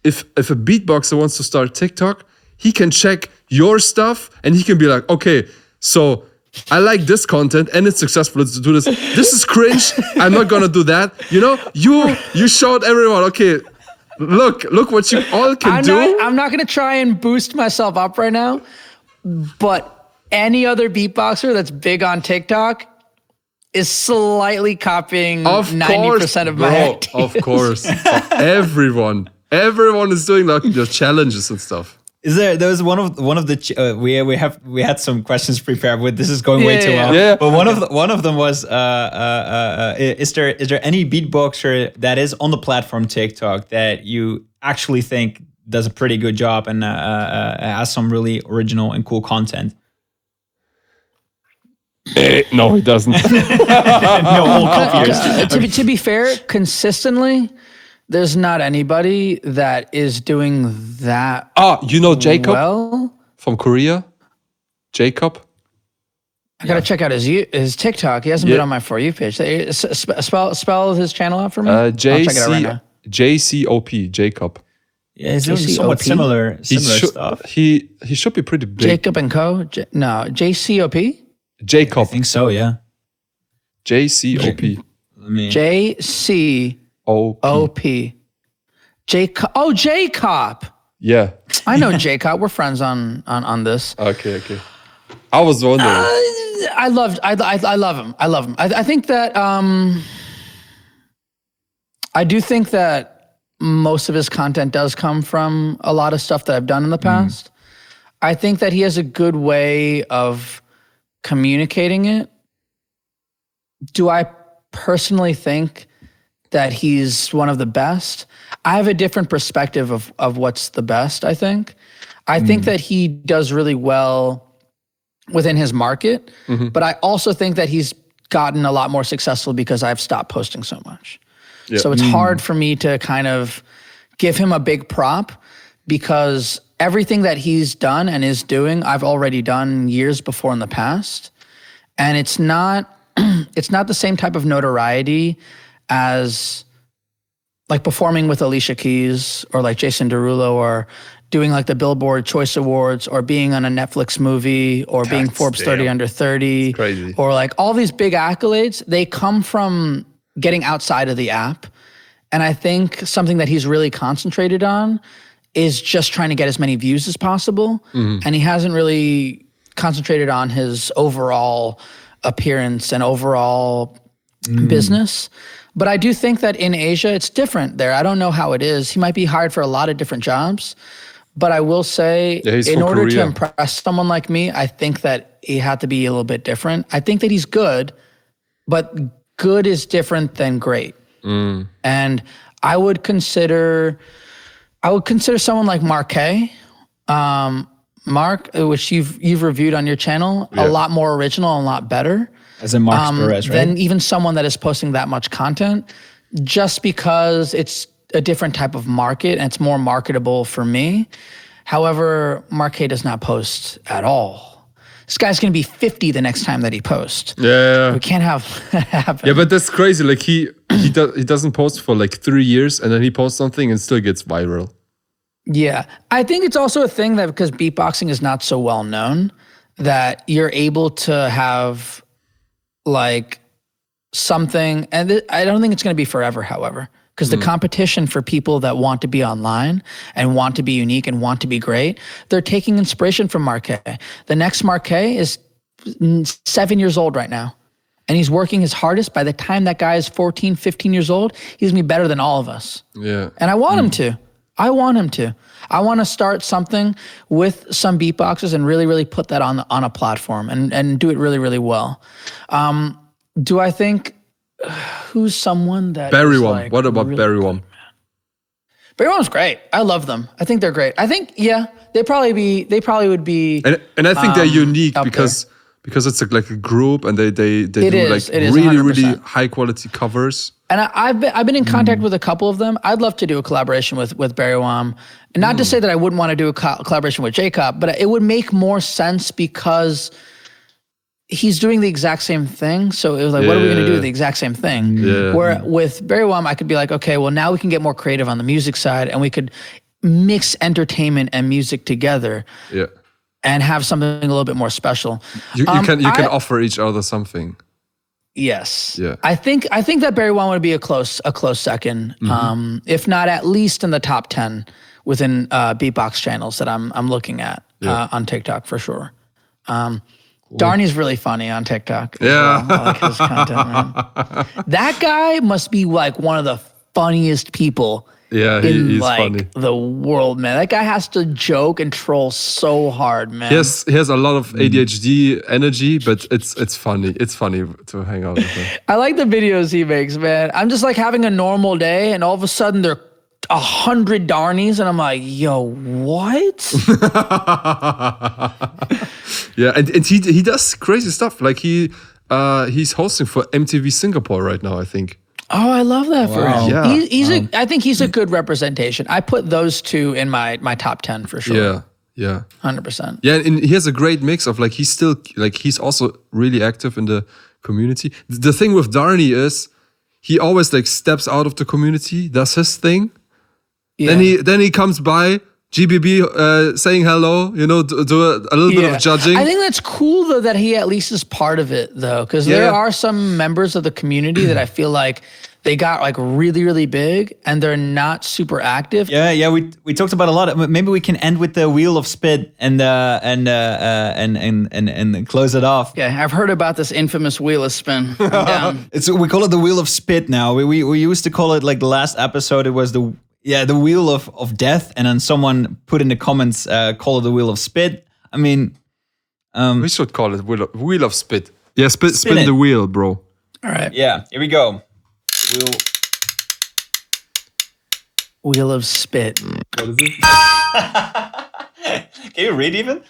If a beatboxer wants to start TikTok, he can check your stuff and he can be like, okay, so I like this content and it's successful. Let's do this. This is cringe. I'm not gonna do that. You know, you showed everyone, okay, look what you all can do. I'm not gonna try and boost myself up right now, but any other beatboxer that's big on TikTok is slightly copying 90% of my ideas. Of course. Everyone is doing like the challenges and stuff. There was one of the we had some questions prepared, but this is going way too long. Yeah. But one of them was is there any beatboxer that is on the platform TikTok that you actually think does a pretty good job and has some really original and cool content? No, he doesn't. No, all copiers. To be fair, consistently, there's not anybody that is doing that. You know Jacob well from Korea? Jacob? I gotta check out his TikTok. He hasn't been on my For You page. Spell his channel out for me. I'll check it out right now. JCOP, Jacob. Yeah, he's doing somewhat similar stuff. He should be pretty big. Jacob and Co. JCOP? Jacob. I think so, yeah. JCOP. JCOP. Jacob. Oh, Jacob. Yeah. I know Jacob. We're friends on this. Okay. I was wondering. I love him. I love him. I think that I do think that most of his content does come from a lot of stuff that I've done in the past. I think that he has a good way of communicating it. Do I personally think that he's one of the best? I have a different perspective of what's the best, I think. I think that he does really well within his market, but I also think that he's gotten a lot more successful because I've stopped posting so much. Yeah. So it's hard for me to kind of give him a big prop because everything that he's done and is doing, I've already done years before in the past. And it's not the same type of notoriety as like performing with Alicia Keys or like Jason Derulo or doing like the Billboard Choice Awards or being on a Netflix movie or being Forbes 30 under 30 or like all these big accolades, they come from getting outside of the app. And I think something that he's really concentrated on is just trying to get as many views as possible. And he hasn't really concentrated on his overall appearance and overall business. But I do think that in Asia, it's different there. I don't know how it is. He might be hired for a lot of different jobs. But I will say, in order to impress someone like me, I think that he had to be a little bit different. I think that he's good, but good is different than great. And I would consider someone like Marquet, Mark, which you've reviewed on your channel, a lot more original and a lot better. As in Mark Perez, right? Than even someone that is posting that much content, just because it's a different type of market and it's more marketable for me. However, Marquet does not post at all. This guy's gonna be 50 the next time that he posts. Yeah. We can't have that happen. Yeah, but that's crazy. Like he doesn't post for like 3 years and then he posts something and still gets viral. Yeah. I think it's also a thing that because beatboxing is not so well known, that you're able to have like something, and I don't think it's going to be forever, however, because the competition for people that want to be online and want to be unique and want to be great, they're taking inspiration from Marquet. The next Marquet is 7 years old right now, and he's working his hardest. By the time that guy is 14, 15 years old, he's going to be better than all of us. Yeah. And I want him to. I want him to. I want to start something with some beatboxers and really, really put that on a platform and do it really, really well. Do I think who's someone that Berry is, Worm. like, What about really Berry Worm? Berry Worm's great. I love them. I think they're great. I think they probably would be. And I think they're unique up because it's like a group and they do is. like It is really 100%. high quality covers. And I've been in contact with a couple of them. I'd love to do a collaboration with Berry Worm. And not to say that I wouldn't want to do a collaboration with Jacob, but it would make more sense because he's doing the exact same thing. So it was like, what are we going to do with the exact same thing? Yeah. Where with Berry Worm, I could be like, okay, well, now we can get more creative on the music side and we could mix entertainment and music together. Yeah. And have something a little bit more special. You can offer each other something. Yes. Yeah. I think that Berry One would be a close second. If not at least in the top 10 within beatbox channels that I'm looking at on TikTok for sure. Darnie's really funny on TikTok. Yeah. Well. I like his content, man. That guy must be like one of the funniest people in like funny. The world, man. That guy has to joke and troll so hard, man. He has a lot of ADHD energy, but it's funny. It's funny to hang out with him. I like the videos he makes, man. I'm just like having a normal day, and all of a sudden there are 100 Darnies, and I'm like, yo, what? Yeah, and he does crazy stuff. Like he's hosting for MTV Singapore right now, I think. Oh, I love that for him. Yeah. I think he's a good representation. I put those two in my top 10 for sure. Yeah. 100%. Yeah, and he has a great mix of like he's also really active in the community. The thing with Darnie is he always like steps out of the community, does his thing. Yeah. Then he comes by GBB saying hello, do a little bit of judging. I think that's cool though that he at least is part of it though, because there are some members of the community that I feel like they got like really, really big and they're not super active. Yeah. We talked about a lot. Maybe we can end with the wheel of spit and close it off. Okay, I've heard about this infamous wheel of spin. I'm down. We call it the wheel of spit now. We used to call it like the last episode. It was the wheel of death, and then someone put in the comments, call it the wheel of spit. I mean, we should call it wheel of spit. Yeah, spin the wheel, bro. All right. Yeah, here we go. Wheel of spit. What is it? Can you read even?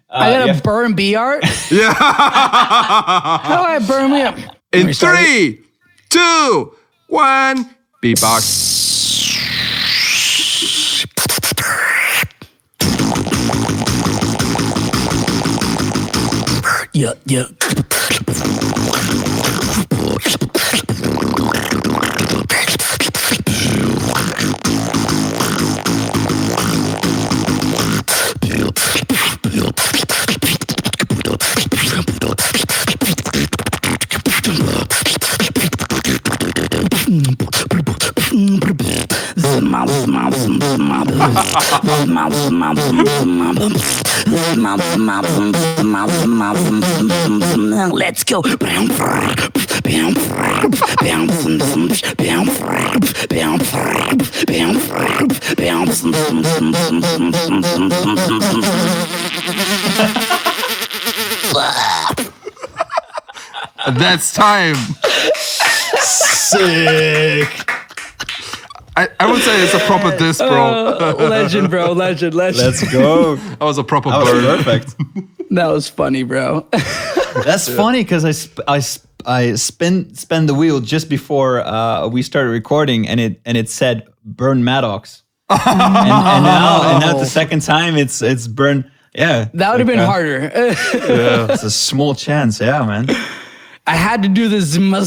I gotta burn B-Art? Yeah. How do I burn me up? In 3, 2, 1, beatbox. Yeah. Let's go. That's time. Sick. I would say it's a proper diss, bro. Legend, bro. Legend. Let's go. That was a proper That was burn. perfect. That was funny, bro. That's funny because I spun the wheel just before we started recording, and it said burn Madox, and now the second time it's burn. Yeah, That would have been harder. It's a small chance. Yeah, man. I had to do the zimma.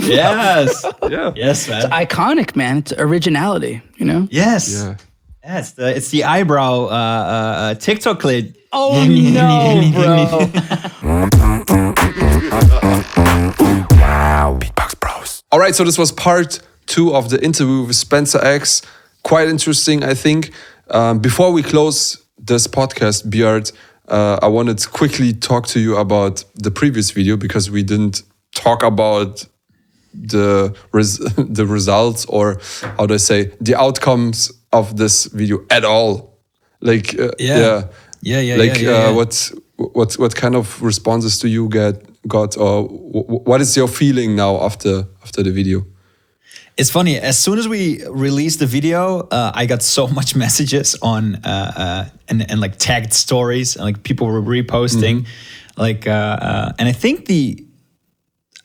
Yes. Yeah. Yes, man. Iconic, man. It's originality, you know? Yes. Yeah. Yeah, it's the eyebrow TikTok clip. Oh, no, bro. Beatbox Bros. All right, so this was part 2 of the interview with Spencer X. Quite interesting, I think. Before we close this podcast, B-Art, I wanted to quickly talk to you about the previous video because we didn't talk about the results, or how do I say, the outcomes of this video at all. Like, what kind of responses do you got, or what is your feeling now after after the video. It's funny. As soon as we released the video, I got so much messages on and like tagged stories, and like people were reposting, and I think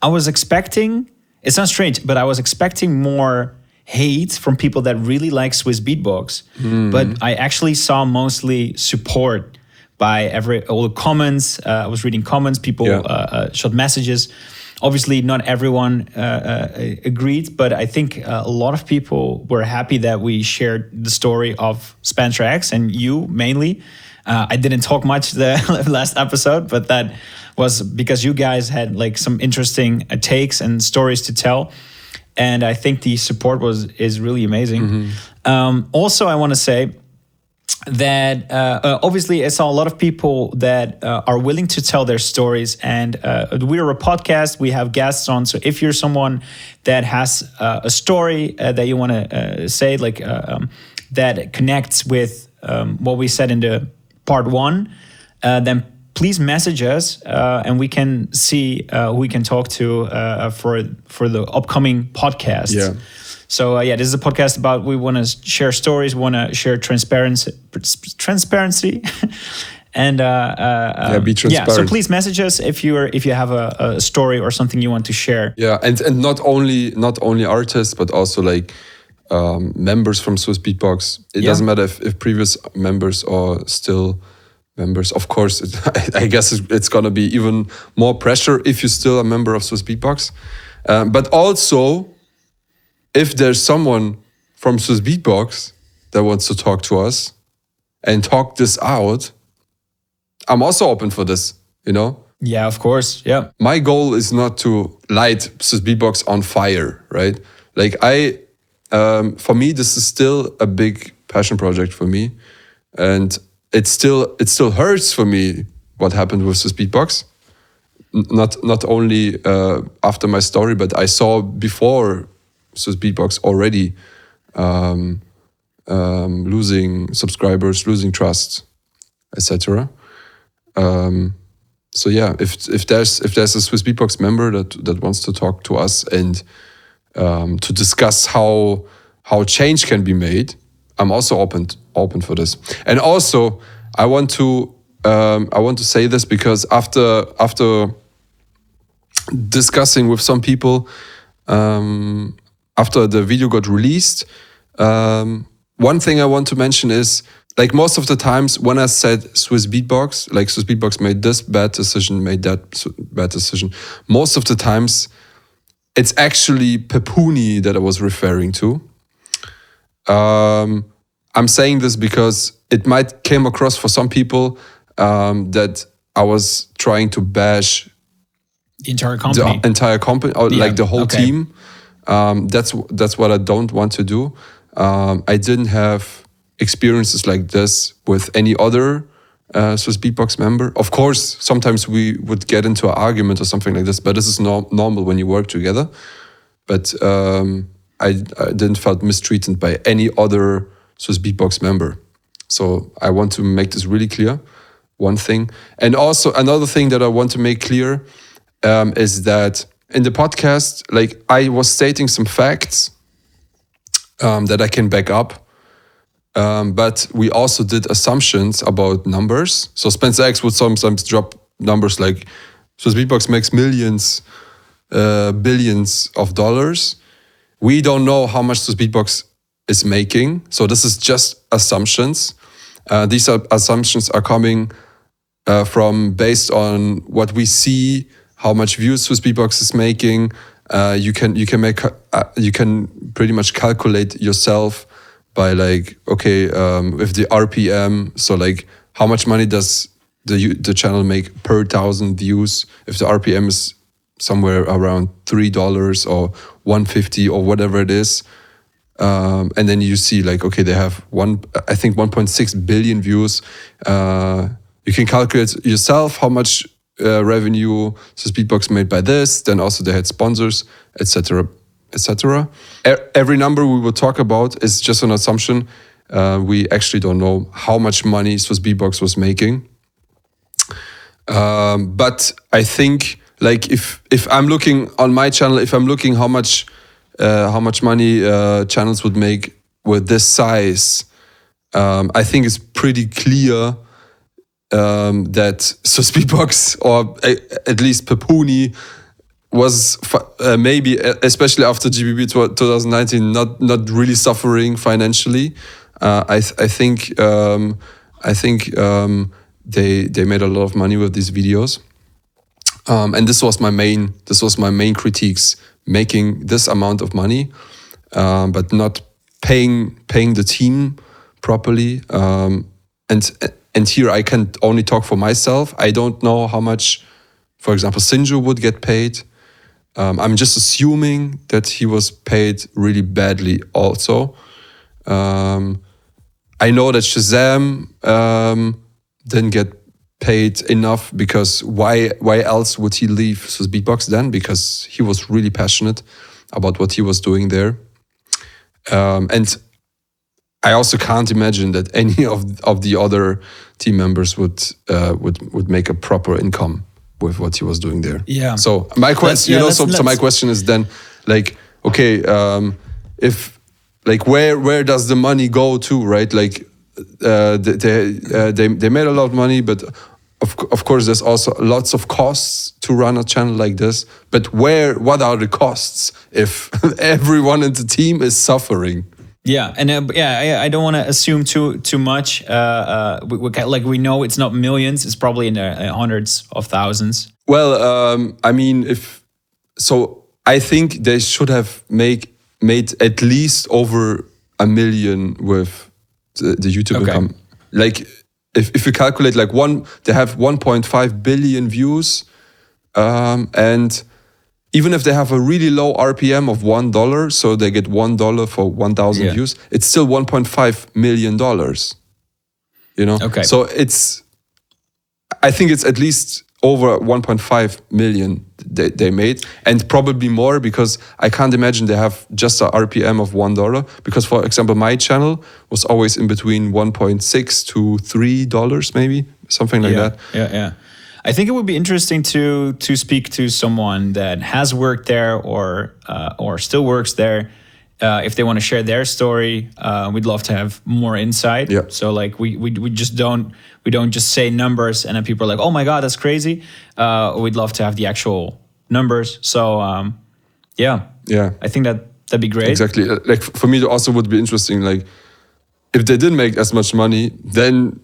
I was expecting. It sounds strange, but I was expecting more hate from people that really like Swissbeatbox, but I actually saw mostly support by all the comments. I was reading comments. People shot messages. Obviously, not everyone agreed, but I think a lot of people were happy that we shared the story of Spencer X and you mainly. I didn't talk much the last episode, but that was because you guys had like some interesting takes and stories to tell, and I think the support is really amazing. Also, I want to say that obviously I saw a lot of people that are willing to tell their stories, and we're a podcast, we have guests on, so if you're someone that has a story that you want to say, like that connects with what we said in the part 1, then please message us and we can see who we can talk to for the upcoming podcast. So this is a podcast about, we want to share stories, we want to share transparency, and be transparent. So please message us if you have a story or something you want to share. Yeah, and not only artists, but also like members from Swissbeatbox. It doesn't matter if previous members are still members. Of course, I guess it's gonna be even more pressure if you're still a member of Swissbeatbox. But also, if there's someone from Swissbeatbox that wants to talk to us and talk this out, I'm also open for this, you know? Yeah, of course, yeah. My goal is not to light Swissbeatbox on fire, right? Like for me, this is still a big passion project for me. And it still hurts for me what happened with Swissbeatbox. Not only after my story, but I saw before Swissbeatbox already losing subscribers, losing trust, etc. So yeah, if there's a Swissbeatbox member that wants to talk to us and to discuss how change can be made, I'm also open for this. And also, I want to say this because after discussing with some people, after the video got released, one thing I want to mention is, like, most of the times when I said Swissbeatbox, like Swissbeatbox made this bad decision, made that bad decision, most of the times it's actually Pepuni that I was referring to. I'm saying this because it might came across for some people that I was trying to bash the entire company, or like the whole team. That's what I don't want to do. I didn't have experiences like this with any other Swissbeatbox member. Of course, sometimes we would get into an argument or something like this, but this is normal when you work together. But I didn't felt mistreated by any other Swissbeatbox member. So I want to make this really clear, one thing. And also another thing that I want to make clear is that in the podcast, like, I was stating some facts that I can back up. But we also did assumptions about numbers. So Spencer X would sometimes drop numbers like Swissbeatbox makes millions, billions of dollars. We don't know how much Swissbeatbox is making. So this is just assumptions. These assumptions are coming from based on what we see, how much views Swissbeatbox is making. You can pretty much calculate yourself by, like, okay, with the RPM, so like how much money does the channel make per 1,000 views? If the RPM is somewhere around $3 or $1.50 or whatever it is, and then you see, like, okay, they have 1.6 billion views. You can calculate yourself how much revenue Swissbeatbox made by this. Then also they had sponsors, etc., etc. Every number we will talk about is just an assumption. We actually don't know how much money Swissbeatbox was making. But I think like if I'm looking on my channel, if I'm looking how much money channels would make with this size, I think it's pretty clear that Swissbeatbox, or at least Pepuni, was maybe, especially after GBB 2019, not really suffering financially. I think they made a lot of money with these videos, and this was my main critiques: making this amount of money, but not paying the team properly. And here I can only talk for myself. I don't know how much, for example, Sinju would get paid. I'm just assuming that he was paid really badly also. I know that Shazam didn't get paid enough, because why else would he leave Swissbeatbox then? Because he was really passionate about what he was doing there. And I also can't imagine that any of the other team members would make a proper income with what he was doing there. Yeah. So my question, so my question is then, like, okay, if like where does the money go to, right? Like they made a lot of money, but of course there's also lots of costs to run a channel like this. But what are the costs if everyone in the team is suffering? Yeah, and I don't want to assume too much. We know it's not millions; it's probably in the hundreds of thousands. Well, I mean, I think they should have made at least over 1 million with the YouTube income. Like, if you calculate, like they have 1.5 billion views, and even if they have a really low RPM of $1, so they get $1 for 1,000 views, it's still $1.5 million. You know? Okay. So I think it's at least over 1.5 million they made, and probably more, because I can't imagine they have just a RPM of $1. Because, for example, my channel was always in between $1.6 to $3, maybe something like that. Yeah. I think it would be interesting to speak to someone that has worked there or still works there. If they want to share their story, we'd love to have more insight. Yeah. So like we just don't just say numbers and then people are like, oh my God, that's crazy. We'd love to have the actual numbers. So yeah, I think that'd be great. Exactly. Like for me, it also would be interesting. Like if they didn't make as much money, then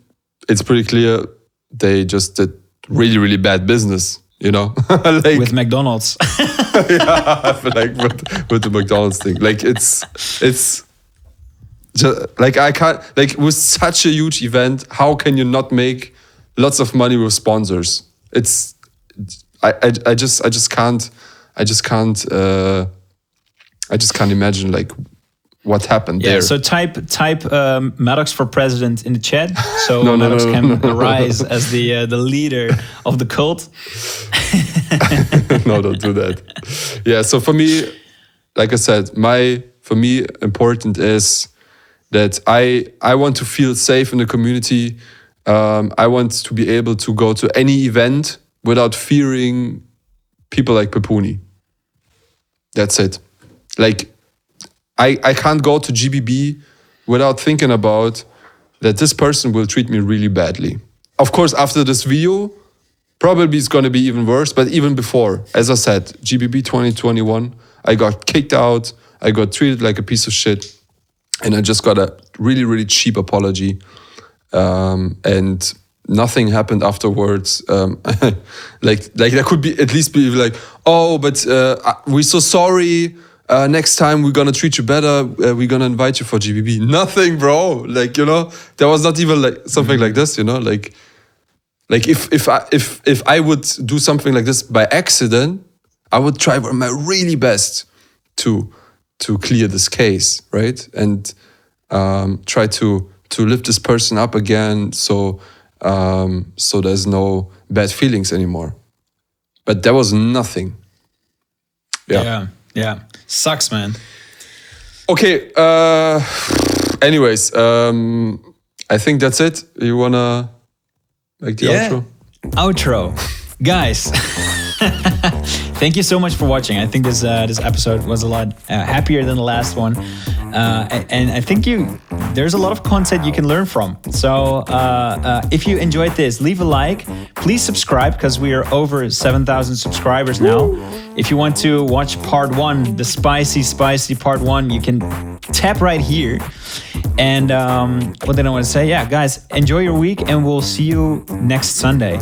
it's pretty clear they just did really, really bad business, you know? Like, with McDonald's. Yeah, I feel like with the McDonald's thing. Like it's just like, I can't, like, with such a huge event, how can you not make lots of money with sponsors? I just can't imagine like what happened there. So type Madox for president in the chat, so Madox can rise as the leader of the cult. No, don't do that. Yeah, so for me, like I said, for me important is that I want to feel safe in the community. I want to be able to go to any event without fearing people like Pepuni. That's it. Like, I can't go to GBB without thinking about that this person will treat me really badly. Of course, after this video, probably it's going to be even worse. But even before, as I said, GBB 2021, I got kicked out. I got treated like a piece of shit. And I just got a really, really cheap apology. And nothing happened afterwards. Like there could be at least be like, oh, but we're so sorry. Next time we're gonna treat you better. We're gonna invite you for GBB. Nothing, bro. Like, you know, there was not even like something like this. You know, like if I would do something like this by accident, I would try my really best to clear this case, right? And try to lift this person up again, so there's no bad feelings anymore. But there was nothing. Yeah. Sucks, man. Okay. Anyways, I think that's it. You wanna make the outro? Outro, guys. Thank you so much for watching. I think this episode was a lot happier than the last one, and I think there's a lot of content you can learn from. So if you enjoyed this, leave a like. Please subscribe because we are over 7,000 subscribers now. If you want to watch part 1, the spicy part 1, you can tap right here. And what did I want to say? Yeah, guys, enjoy your week, and we'll see you next Sunday.